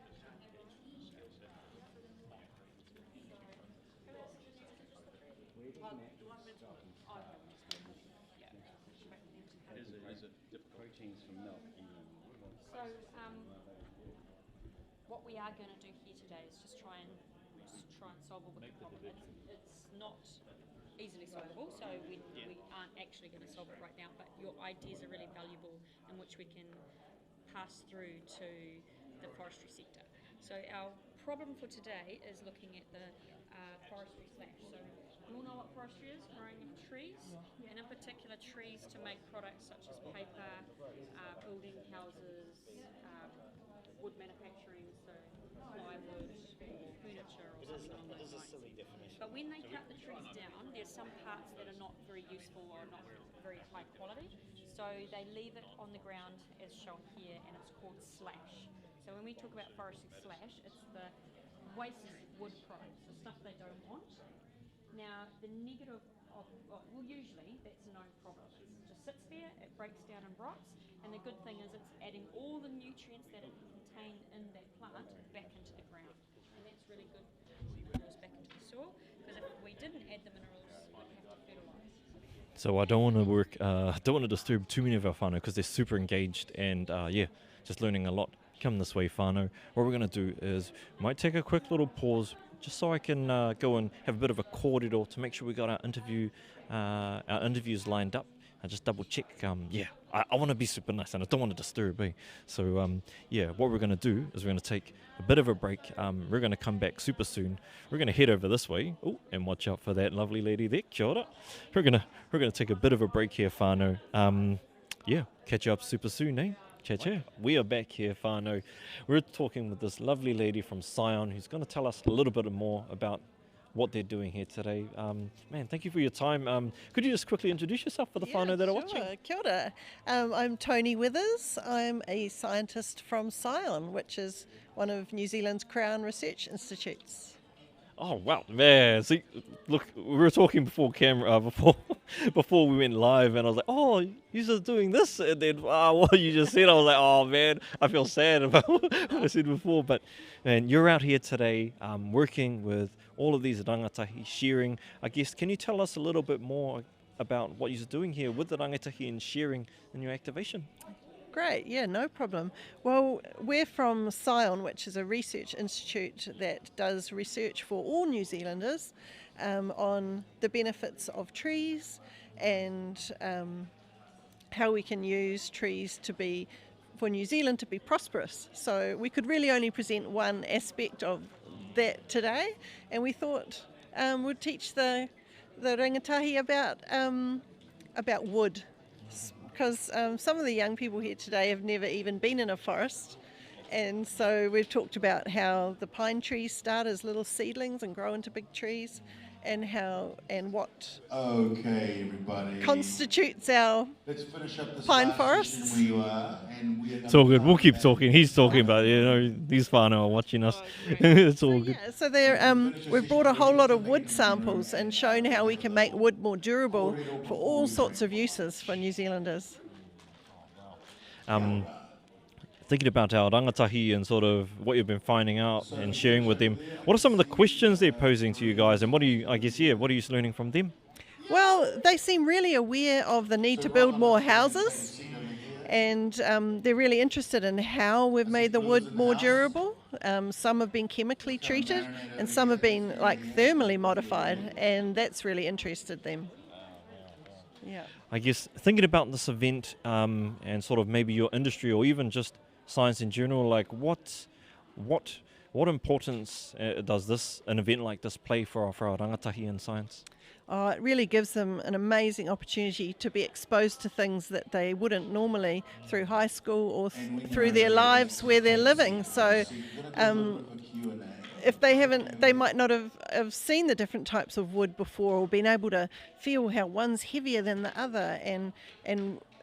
So, what we are going to do here today is just try and solve a wicked problem. It's not easily solvable, so we aren't actually going to solve it right now. But your ideas are really valuable, in which we can pass through to the forestry sector. So our problem for today is looking at the forestry slash. So we all know what forestry is, growing of trees, and in particular trees to make products such as paper, building houses, wood manufacturing, so plywood or furniture or something along those lines. But when they cut the trees down, there's some parts that are not very useful or not very high quality, so they leave it on the ground as shown here, and it's called slash. So when we talk about forestry slash, it's the waste wood products, the stuff they don't want. Now, the negative of, well, usually that's a known problem. It just sits there, it breaks down and rots, and the good thing is it's adding all the nutrients that it contained in that plant back into the ground. And that's really good minerals back into the soil, because if we didn't add the minerals, we'd have to fertilise. So I don't want to disturb too many of our whānau because they're super engaged and just learning a lot. Come this way, whānau. What we're going to do is might take a quick little pause just so I can go and have a bit of a kōrero to make sure we got our interviews lined up. I just double check. I want to be super nice and I don't want to disturb. So what we're going to do is we're going to take a bit of a break. We're going to come back super soon. We're going to head over this way. Oh, and watch out for that lovely lady there. Kia ora. We're going to take a bit of a break here, whānau. Catch you up super soon, eh? Cha. We are back here, whānau. We're talking with this lovely lady from Scion who's going to tell us a little bit more about what they're doing here today. Man, thank you for your time. Could you just quickly introduce yourself for the whānau that are watching? Kia ora. I'm Tony Withers. I'm a scientist from Scion, which is one of New Zealand's Crown Research Institutes. Oh wow, man! See, look, we were talking before camera, before we went live, and I was like, "Oh, you're just doing this," and then what you just said, I was like, "Oh man, I feel sad about what I said before." But man, you're out here today, working with all of these rangatahi, sharing. I guess, can you tell us a little bit more about what you're doing here with the rangatahi and sharing in your activation? Great, yeah, no problem. Well, we're from Scion, which is a research institute that does research for all New Zealanders on the benefits of trees and how we can use trees for New Zealand to be prosperous. So we could really only present one aspect of that today, and we thought we'd teach the rangatahi about wood. Because some of the young people here today have never even been in a forest, and so we've talked about how the pine trees start as little seedlings and grow into big trees, and what everybody constitutes our Let's finish up this pine last forests. session where you are, and we are It's all good. We'll keep talking. He's talking about these whānau are watching us. It's all good. Yeah, so we've brought a whole lot of wood samples and shown how we can make wood more durable for all sorts of uses for New Zealanders. Thinking about our rangatahi and sort of what you've been finding out and sharing with them, what are some of the questions they're posing to you guys, and what are you learning from them? Well, they seem really aware of the need to build more houses, and they're really interested in how we've made the wood more durable. Some have been chemically treated and some have been thermally modified, and that's really interested them. Yeah. I guess thinking about this event and sort of maybe your industry or even just science in general, what importance does an event like this play for our rangatahi in science? It really gives them an amazing opportunity to be exposed to things that they wouldn't normally through high school or through their lives where they're living. So if they might not have seen the different types of wood before, or been able to feel how one's heavier than the other,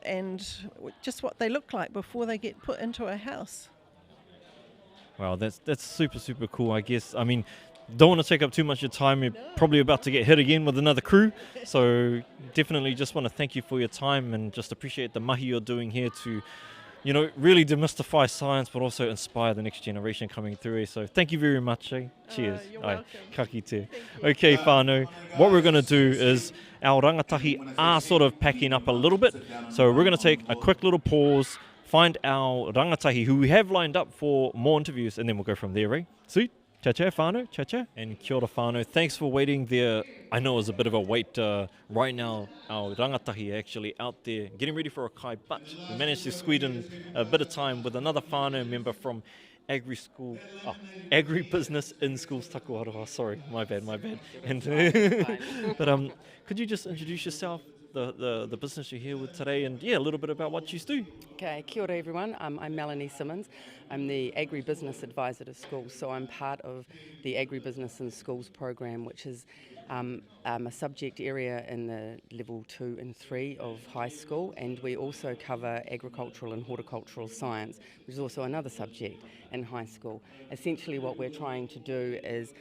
and just what they look like before they get put into a house. Wow, that's super cool. I guess. I mean, don't want to take up too much of your time. You're probably about to get hit again with another crew. So definitely just want to thank you for your time and just appreciate the mahi you're doing here to, really demystify science, but also inspire the next generation coming through. So thank you very much. Cheers. You're Ai, welcome. ka kite. Okay, whānau. What we're going to do is our rangatahi are sort of packing up a little bit. So we're going to take a quick little pause, find our rangatahi who we have lined up for more interviews, and then we'll go from there, right? Sweet. Cha cha, whānau, cha cha. And kia ora whānau. Thanks for waiting there. I know it was a bit of a wait. Right now, our rangatahi are actually out there getting ready for a kai, but we managed to squeeze in a bit of time with another whānau member from agribusiness in schools taku aroha. Sorry, my bad. And but could you just introduce yourself, the business you're here with today, and a little bit about what you do? Okay, kia ora everyone. I'm Melanie Simmons. I'm the Agribusiness Advisor to Schools, so I'm part of the Agribusiness in Schools program, which is a subject area in the level 2 and 3 of high school, and we also cover agricultural and horticultural science, which is also another subject in high school. Essentially what we're trying to do is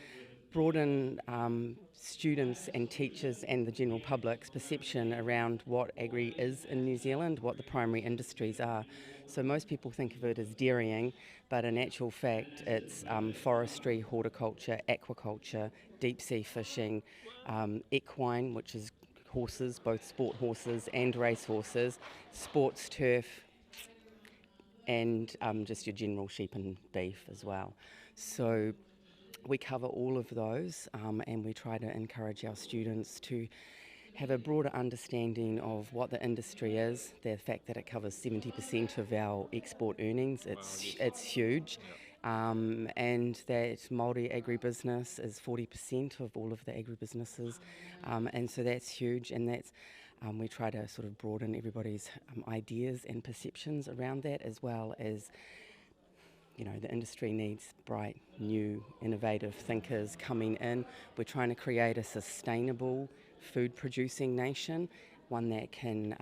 broaden students and teachers and the general public's perception around what agri is in New Zealand, what the primary industries are. So most people think of it as dairying, but in actual fact it's forestry, horticulture, aquaculture, deep sea fishing, equine, which is horses, both sport horses and race horses, sports turf, and just your general sheep and beef as well. So we cover all of those, and we try to encourage our students to have a broader understanding of what the industry is, the fact that it covers 70% of our export earnings. It's huge. And that Māori agribusiness is 40% of all of the agribusinesses, and so that's huge, and that's we try to sort of broaden everybody's ideas and perceptions around that, as well as the industry needs bright, new, innovative thinkers coming in. We're trying to create a sustainable food-producing nation, one that can,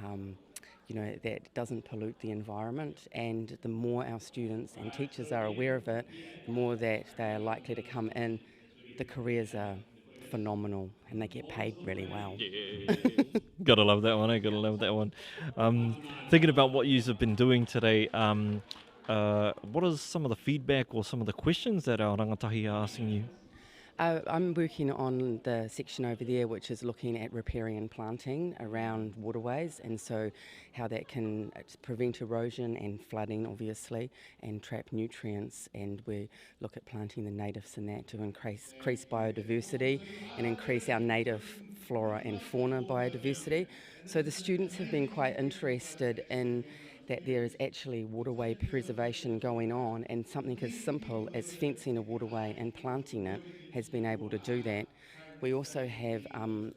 that doesn't pollute the environment. And the more our students and teachers are aware of it, the more that they are likely to come in. The careers are phenomenal, and they get paid really well. Yeah. Gotta love that one. Gotta love that one. Thinking about what you have been doing today. What is some of the feedback or some of the questions that our rangatahi are asking you? I'm working on the section over there which is looking at riparian planting around waterways, and so how that can prevent erosion and flooding obviously, and trap nutrients, and we look at planting the natives in that to increase biodiversity and increase our native flora and fauna biodiversity. So the students have been quite interested in that there is actually waterway preservation going on, and something as simple as fencing a waterway and planting it has been able to do that. We also have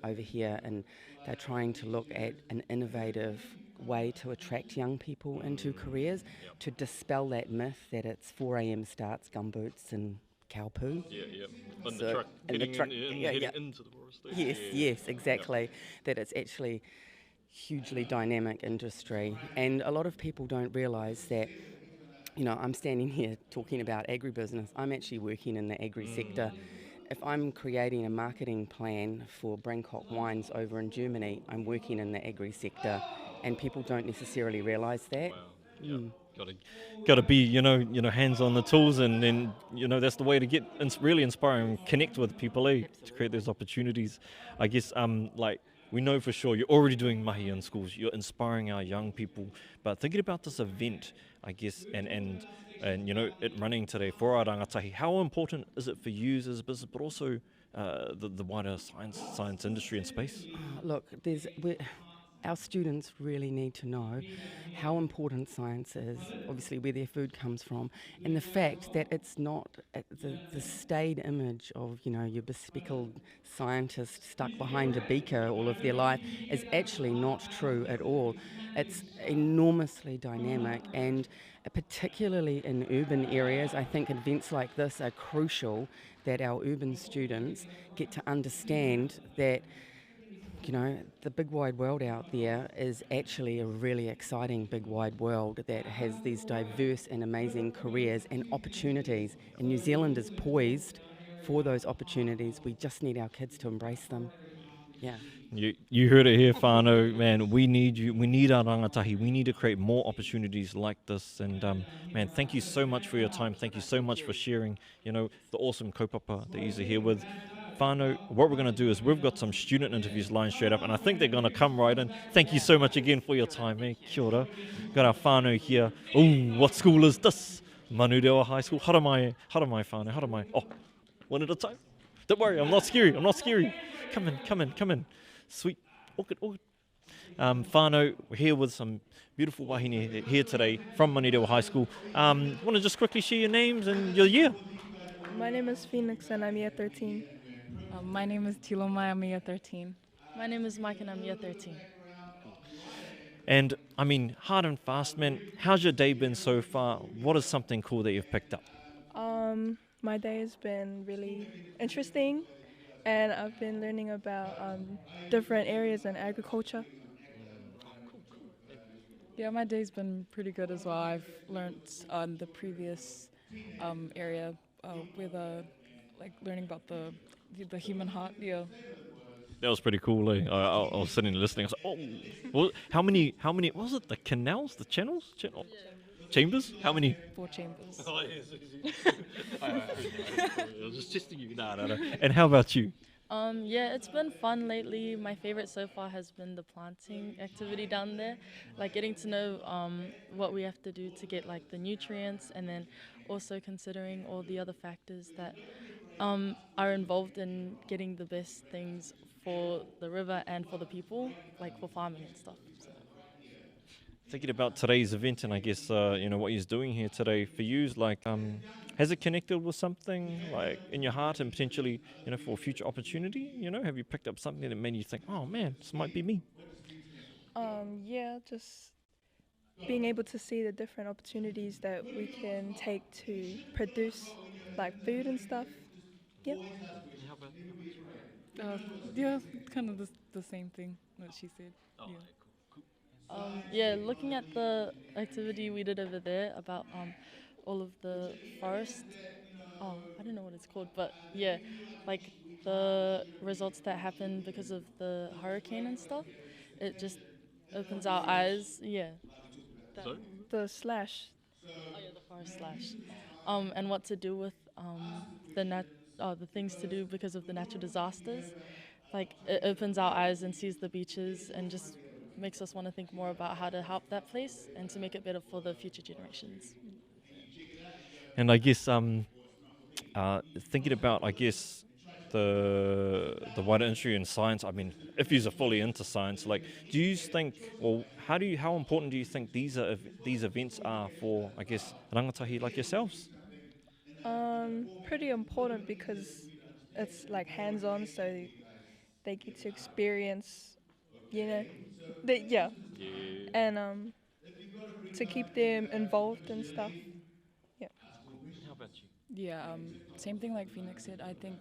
over here, and they're trying to look at an innovative way to attract young people into careers, to dispel that myth that it's 4 a.m. starts, gumboots and cow poo. In the truck, heading into the forest. Yes, exactly. That it's actually hugely dynamic industry, and a lot of people don't realise that, I'm standing here talking about agribusiness, I'm actually working in the agri sector. If I'm creating a marketing plan for Brancott wines over in Germany, I'm working in the agri sector, and people don't necessarily realise that. Got to be, hands on the tools, and then, that's the way to get really inspire and connect with people, to create those opportunities. I guess, we know for sure you're already doing mahi in schools, you're inspiring our young people, but thinking about this event, I guess, and it running today for our rangatahi, how important is it for you as a business, but also the wider science industry and space? Look, our students really need to know how important science is, obviously where their food comes from, and the fact that it's not the staid image of, your bespectacled scientist stuck behind a beaker all of their life is actually not true at all. It's enormously dynamic, and particularly in urban areas, I think events like this are crucial, that our urban students get to understand that you know, the big wide world out there is actually a really exciting big wide world that has these diverse and amazing careers and opportunities, and New Zealand is poised for those opportunities. We just need our kids to embrace them. Yeah. You heard it here, whānau. Man, we need you. We need our rangatahi. We need to create more opportunities like this. And man, thank you so much for your time. Thank you so much for sharing, you know, the awesome kaupapa that you're here with. Whānau, what we're going to do is we've got some student interviews lined straight up, and I think they're going to come right in. Thank you so much again for your time, eh? Kia ora. Got our whānau here. Oh, what school is this? Manukau High School. Haramai, whānau, haramai. Oh, one at a time. Don't worry, I'm not scary. I'm not scary. Come in, come in, come in. Sweet. All good, all good. Whānau, we're here with some beautiful wahine here today from Manukau High School. Want to just quickly share your names and your year? My name is Phoenix and I'm year 13. My name is Tilomai, I'm year 13. My name is Mike and I'm year 13. And I mean, hard and fast, man. How's your day been so far? What is something cool that you've picked up? My day has been really interesting, and I've been learning about different areas in agriculture. Yeah, my day's been pretty good as well. I've learnt on the previous area with like learning about the human heart. Yeah. That was pretty cool, eh? I was sitting listening. I was like, oh, well, how many, what was it? The canals? The channels? Chambers? How many? 4 chambers. Oh, yes. I was just testing you. No. And how about you? Yeah, it's been fun lately. My favorite so far has been the planting activity down there, like getting to know what we have to do to get like the nutrients, and then also considering all the other factors that are involved in getting the best things for the river and for the people, like for farming and stuff. So. Thinking about today's event, and I guess you know what you're doing here today for you, like has it connected with something like in your heart and potentially, you know, for future opportunity? You know, have you picked up something that made you think, oh man, this might be me? Yeah, just being able to see the different opportunities that we can take to produce like food and stuff. Yeah. Yeah, kind of the same thing that she said. Oh, yeah. Cool. Yeah, looking at the activity we did over there about all of the forest. Oh, I don't know what it's called, but yeah, like the results that happened because of the hurricane and stuff. It just opens our eyes. Yeah. Sorry? The slash. Oh yeah, the forest slash. And what to do with the things to do because of the natural disasters. Like it opens our eyes and sees the beaches and just makes us want to think more about how to help that place and to make it better for the future generations. And I guess thinking about, I guess, the wider industry in science. I mean, if you're fully into science, like, do you think, or how important do you think these events are for, I guess, rangatahi like yourselves? Pretty important because it's like hands-on, so they get to experience, you know, and to keep them involved and stuff. Yeah. How about you? Yeah, same thing like Phoenix said. I think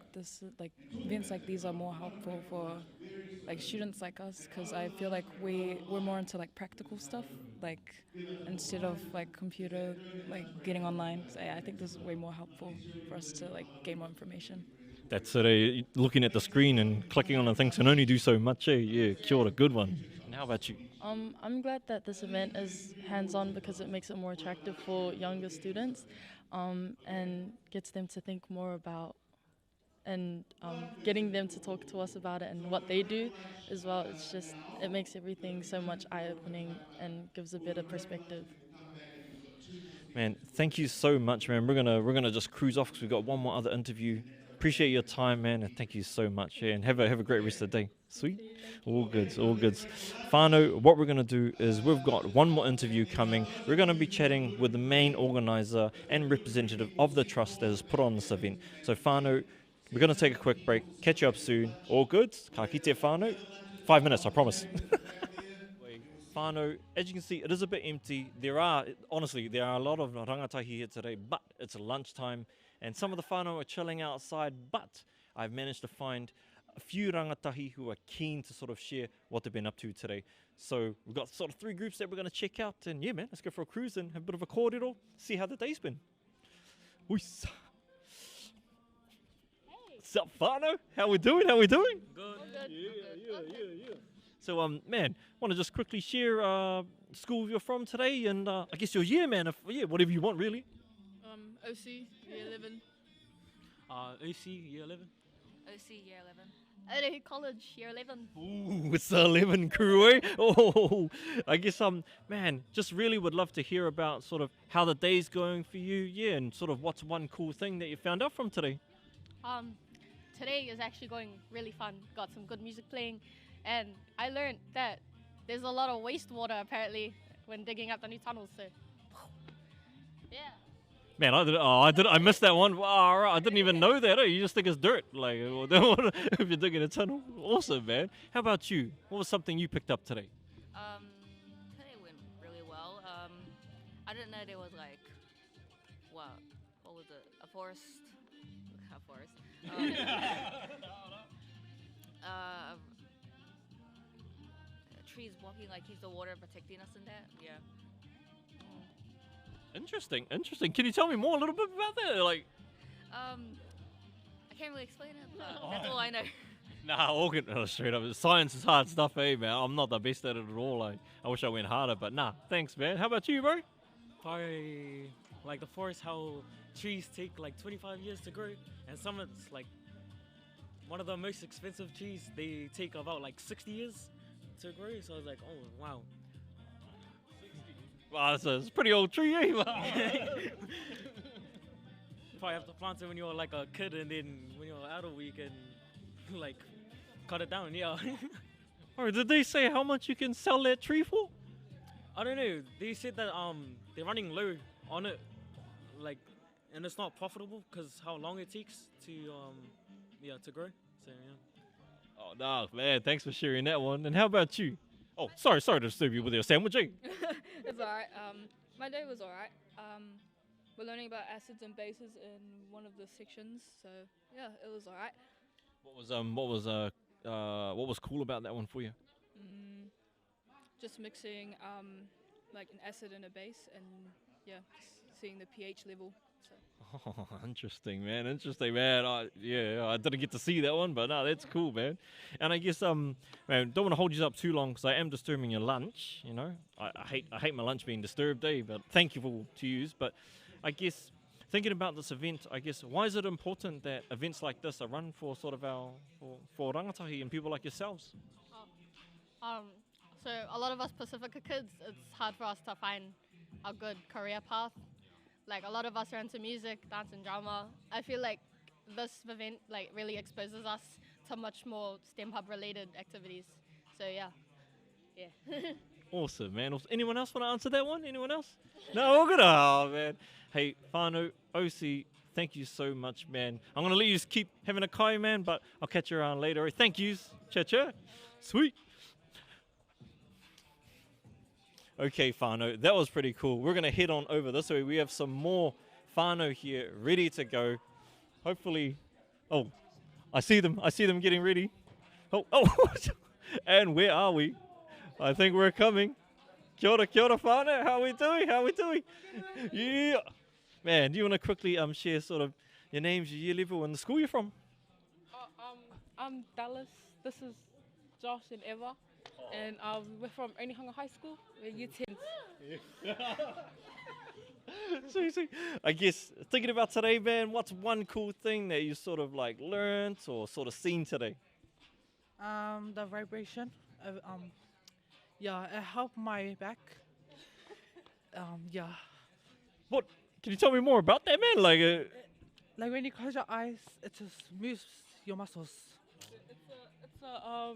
events like these are more helpful for like students like us, because I feel like we're more into like practical stuff, like instead of like computer, like getting online. So I think this is way more helpful for us to like gain more information. That's it. Looking at the screen and clicking on the things can only do so much. Yeah, kia ora, good one. And how about you? I'm glad that this event is hands-on because it makes it more attractive for younger students, and gets them to think more about and getting them to talk to us about it and what they do as well. It makes everything so much eye-opening and gives a better perspective. Man, thank you so much, man. We're gonna just cruise off because we've got one more other interview. Appreciate your time, man, and thank you so much. Yeah, and have a great rest of the day. Sweet. All goods, all goods. Whānau, what we're going to do is we've got one more interview coming. We're going to be chatting with the main organiser and representative of the trust that has put on this event. So whānau, we're going to take a quick break. Catch you up soon. All goods. Ka kite whānau. 5 minutes, I promise. Whānau, as you can see, it is a bit empty. There are a lot of rangatahi here today, but it's lunchtime, and some of the whānau are chilling outside, but I've managed to find a few rangatahi who are keen to sort of share what they've been up to today. So we've got sort of 3 groups that we're going to check out. And yeah, man, let's go for a cruise and have a bit of a kōrero, see how the day's been. Uis. What's up, whānau? How we doing? How we doing? Good. Yeah. So, man, want to just quickly share school you're from today, and I guess your year, man. Whatever you want, really. OC, year 11. OC, year 11. OC, year 11. Otahu College, year 11. Ooh, it's the 11 crew, eh? Oh, I guess, man, just really would love to hear about sort of how the day's going for you, yeah, and sort of what's one cool thing that you found out from today. Today is actually going really fun. Got some good music playing, and I learned that there's a lot of wastewater apparently when digging up the new tunnels. So, yeah. Man, I missed that one. Wow, right. I didn't even know that. You just think it's dirt, like if you're digging a tunnel. Awesome, man. How about you? What was something you picked up today? Today went really well. I didn't know there was like, what was it? A forest. Trees walking like keeps the water protecting us in that. Yeah. Interesting. Can you tell me more a little bit about that? Like, I can't really explain it, but that's all I know. nah, all good. Straight up. Science is hard stuff, eh, man? I'm not the best at it at all. I wish I went harder, but nah, thanks, man. How about you, bro? Probably like the forest, how trees take like 25 years to grow, and some it's like one of the most expensive trees, they take about like 60 years to grow. So I was like, oh wow. Wow, it's a pretty old tree, eh? Probably have to plant it when you're like a kid, and then when you're adult, you can like cut it down. Yeah. Or did they say how much you can sell that tree for? I don't know. They said that they're running low on it, like, and it's not profitable because how long it takes to grow. So yeah. Oh no, man! Thanks for sharing that one. And how about you? Oh, sorry to disturb you with your sandwich. It's alright. My day was alright. We're learning about acids and bases in one of the sections, so yeah, it was alright. What was cool about that one for you? Just mixing like an acid and a base, and yeah, just seeing the pH level. So. Oh, interesting, man. I didn't get to see that one, but no, that's cool, man. And I guess, man, don't want to hold you up too long because I am disturbing your lunch. You know, I hate my lunch being disturbed, but thankful to use. But I guess thinking about this event, I guess why is it important that events like this are run for sort of for rangatahi and people like yourselves? So a lot of us Pacifica kids, it's hard for us to find a good career path. Like a lot of us are into music, dance and drama. I feel like this event like really exposes us to much more STEM Hub related activities. So yeah. Awesome, man. Anyone else want to answer that one? Anyone else? No, all good. Oh, man. Hey, whānau, OC, thank you so much, man. I'm going to let you keep having a kai, man, but I'll catch you around later. Thank yous. Cha. Sweet. Okay, whānau, that was pretty cool. We're going to head on over this way. We have some more whānau here ready to go. Hopefully, oh, I see them getting ready. Oh, and where are we? I think we're coming. Kia ora whānau, how we doing? Yeah. Man, do you want to quickly share sort of your names, your year level, and the school you're from? I'm Dallas. This is Josh and Eva. And we're from Onehunga High School. We're year 10s. See. I guess, thinking about today, man, what's one cool thing that you sort of like learned or sort of seen today? The vibration. It helped my back. What? Can you tell me more about that, man? Like when you close your eyes, it just moves your muscles. It's a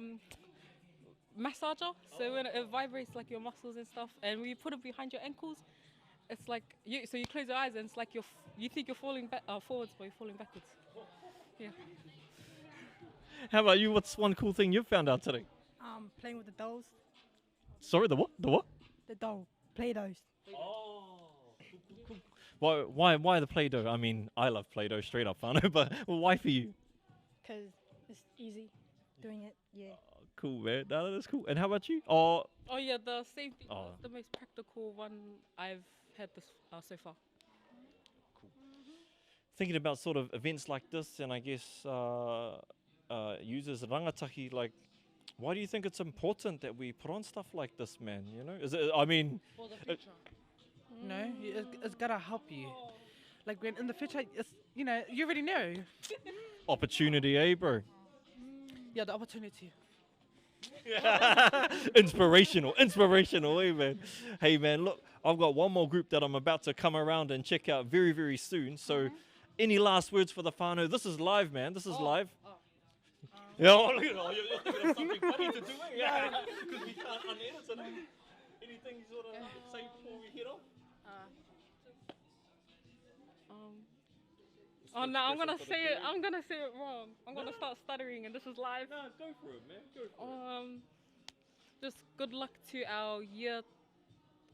massager, so when it vibrates like your muscles and stuff, and when you put it behind your ankles, it's like you close your eyes and it's like you think you're falling forwards, but you're falling backwards. Yeah. How about you? What's one cool thing you've found out today? Playing with the dolls. Sorry, the what? The what? The doll. Play-Dohs. Oh. Why the Play-Doh? I mean, I love Play-Doh straight up, whānau, but why for you? Because it's easy doing it. Yeah. Cool, man. No, that's cool. And how about you? Oh, Oh yeah, the safety Oh. was the most practical one I've had this so far. thinking about sort of events like this, and I guess users rangatahi, like, why do you think it's important that we put on stuff like this, man? You know, is it? I mean, For the it- future. No, it's gotta help you. Like when in the future, it's you know you already know. opportunity, eh, bro? Yeah, the opportunity. Inspirational, eh, man? Hey, man, look, I've got one more group that I'm about to come around and check out very, very soon. So, any last words for the whānau? This is live, man. This is live. Yeah, oh, look at it. Oh, you're thinking of something funny to do, eh? Yeah, because we can't unedit it. Anything you sort of say before we head off? Oh no, I'm gonna say it. I'm gonna say it wrong. I'm gonna start stuttering, and this is live. No, go for it, man. Go for it. Just good luck to our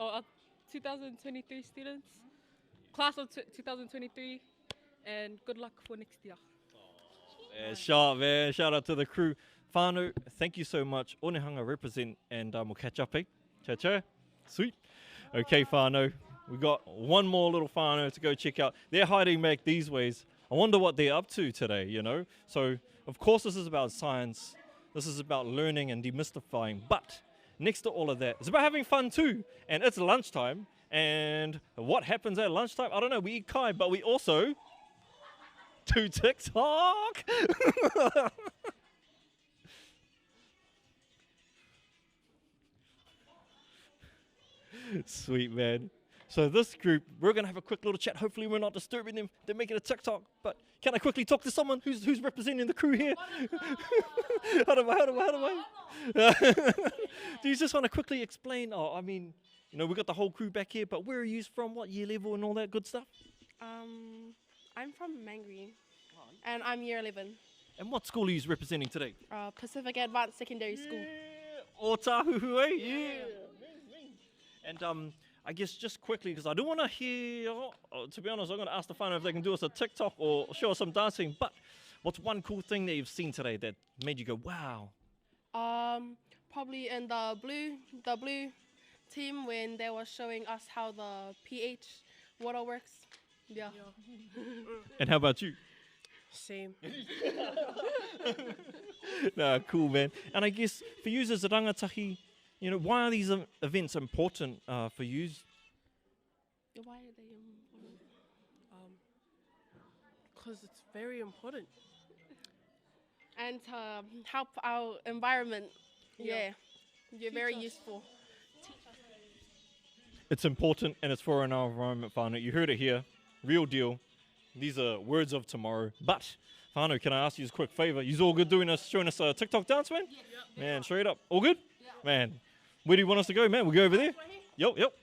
our 2023 students, class of 2023, and good luck for next year. Yeah, sharp, man. Shout out to the crew. Whānau, thank you so much. Onehanga represent, and we'll catch up, eh? Cha cha. Sweet. Okay, whānau. We got one more little whānau to go check out. They're hiding back these ways. I wonder what they're up to today, you know? So, of course, this is about science. This is about learning and demystifying. But next to all of that, it's about having fun too. And it's lunchtime. And what happens at lunchtime? I don't know. We eat kai, but we also do TikTok. Sweet, man. So this group, we're going to have a quick little chat. Hopefully we're not disturbing them. They're making a TikTok. But can I quickly talk to someone who's representing the crew here? How do I? Do you just want to quickly explain? Oh, I mean, you know, we got the whole crew back here, but where are you from? What year level and all that good stuff? I'm from Mangere, and I'm year 11. And what school are you representing today? Pacific Advanced Secondary School. Otahuhu, eh? Yeah. And I guess just quickly, because I do want to hear, to be honest, I'm going to ask the whānau if they can do us a TikTok or show us some dancing, but what's one cool thing that you've seen today that made you go, wow? Probably in the blue team when they were showing us how the pH water works. Yeah. And how about you? Same. Nah, cool, man. And I guess for you as a rangatahi, you know, why are these events important for you? Why are they important? Because it's very important. And to help our environment. Yeah. You're very useful. It's important and it's for our environment, whānau. You heard it here. Real deal. These are words of tomorrow. But, whānau, can I ask you a quick favor? You all good showing us a TikTok dance, man? Yeah. Man, straight up. All good? Yeah. Man, where do you want us to go, man? We'll go over there? Yep.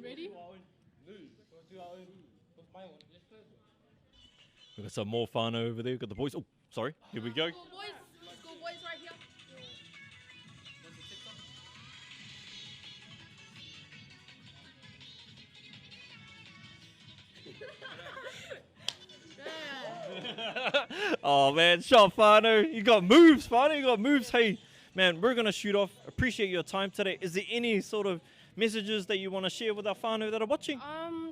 Ready? We've got some more whānau over there. We've got the boys. Oh, sorry. Here we go. Schoolboys right here. Oh, man. Shot, whānau. You got moves, whānau. You got moves. Hey, man, we're going to shoot off. Appreciate your time today. Is there any sort of messages that you want to share with our whānau that are watching?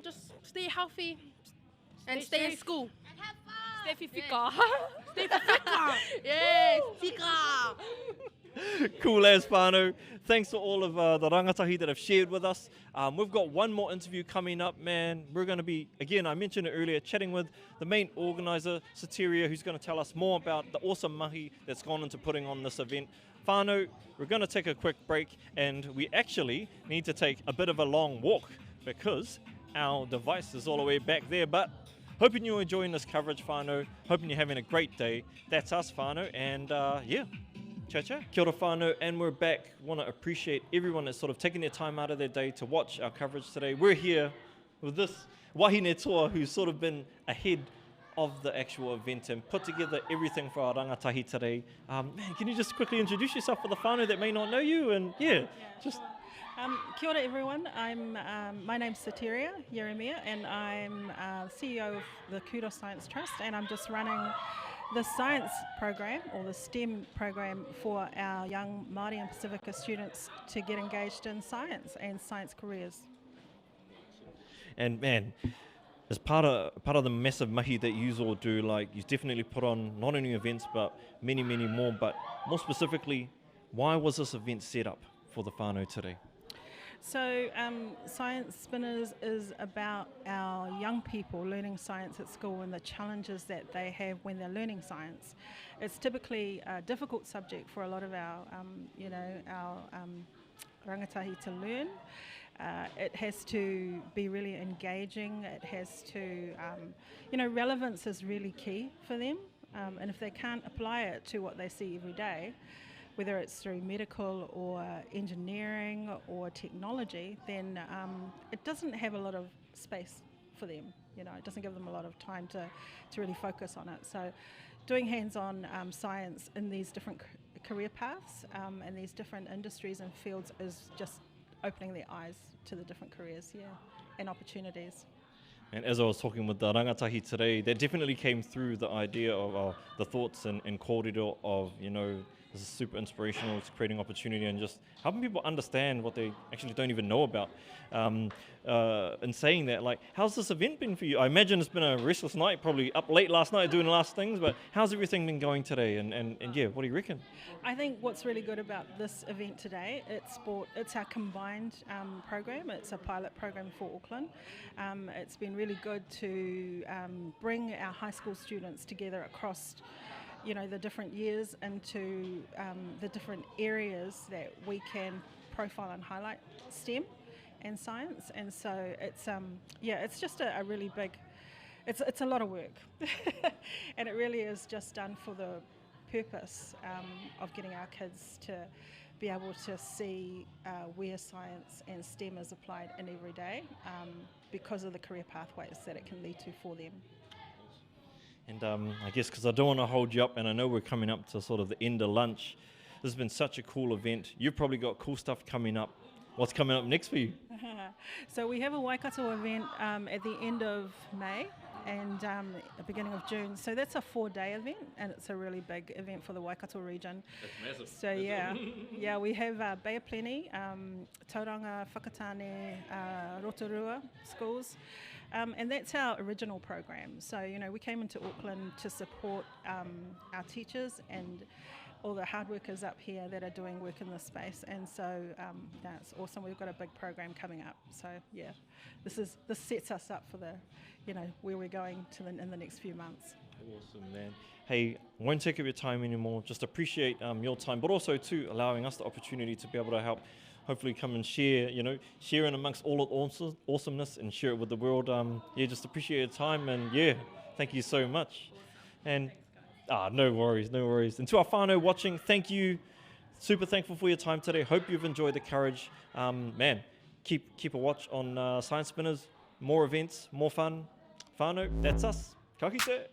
Just stay healthy and stay in school. And have fun. Stay fika. Stay fika. Yeah, fika. Cool as whānau. Thanks to all of the rangatahi that have shared with us. We've got one more interview coming up, man. We're going to be, again, I mentioned it earlier, chatting with the main organiser, Soteria, who's going to tell us more about the awesome mahi that's gone into putting on this event. Whānau, we're going to take a quick break, and we actually need to take a bit of a long walk because our device is all the way back there. But hoping you're enjoying this coverage, whānau. Hoping you're having a great day. That's us, whānau. And yeah, cha-cha. Kia ora, whānau. And we're back. Want to appreciate everyone that's sort of taking their time out of their day to watch our coverage today. We're here with this wahine toa who's sort of been ahead of the actual event and put together everything for our rangatahi today. Man, can you just quickly introduce yourself for the whānau that may not know you? And yeah, just... Kia ora everyone, my name's Soteria Yeremia and I'm CEO of the Kudos Science Trust, and I'm just running the science program or the STEM program for our young Māori and Pacifica students to get engaged in science and science careers. And man, as part of the massive mahi that you all do, like you definitely put on not only events but many more, but more specifically, why was this event set up for the whānau today? So Science Spinners is about our young people learning science at school and the challenges that they have when they're learning science. It's typically a difficult subject for a lot of our rangatahi to learn. It has to be really engaging. It has to, relevance is really key for them. And if they can't apply it to what they see every day, whether it's through medical or engineering or technology, then it doesn't have a lot of space for them. It doesn't give them a lot of time to really focus on it. So doing hands-on science in these different career paths and these different industries and fields is just opening their eyes to the different careers, and opportunities. And as I was talking with the rangatahi today, that definitely came through the idea of the thoughts and kōrero of, this is super inspirational, it's creating opportunity and just helping people understand what they actually don't even know about. In saying that, like, how's this event been for you? I imagine it's been a restless night, probably up late last night doing the last things, but how's everything been going today? And yeah, what do you reckon? I think what's really good about this event today, it's our combined program. It's a pilot program for Auckland. It's been really good to bring our high school students together across the different years into the different areas that we can profile and highlight STEM and science. And so it's just a really big, it's a lot of work. And it really is just done for the purpose of getting our kids to be able to see where science and STEM is applied in every day because of the career pathways that it can lead to for them. And I guess because I don't want to hold you up, and I know we're coming up to sort of the end of lunch, this has been such a cool event. You've probably got cool stuff coming up. What's coming up next for you? So we have a Waikato event at the end of May and the beginning of June. So that's a 4-day event, and it's a really big event for the Waikato region. That's massive. So we have Bay of Plenty, Tauranga, Whakatane, Rotorua schools. And that's our original program. So, we came into Auckland to support our teachers and all the hard workers up here that are doing work in this space. And so that's awesome. We've got a big program coming up. So, this sets us up for the, where we're going to in the next few months. Awesome, man. Hey, won't take up your time anymore. Just appreciate your time, but also too allowing us the opportunity to be able to help hopefully come and share, share in amongst all of the awesomeness and share it with the world. Just appreciate your time and thank you so much. And no worries. And to our whānau watching, thank you. Super thankful for your time today. Hope you've enjoyed the courage. Keep a watch on Science Spinners. More events, more fun. Whānau, that's us. Ka kite.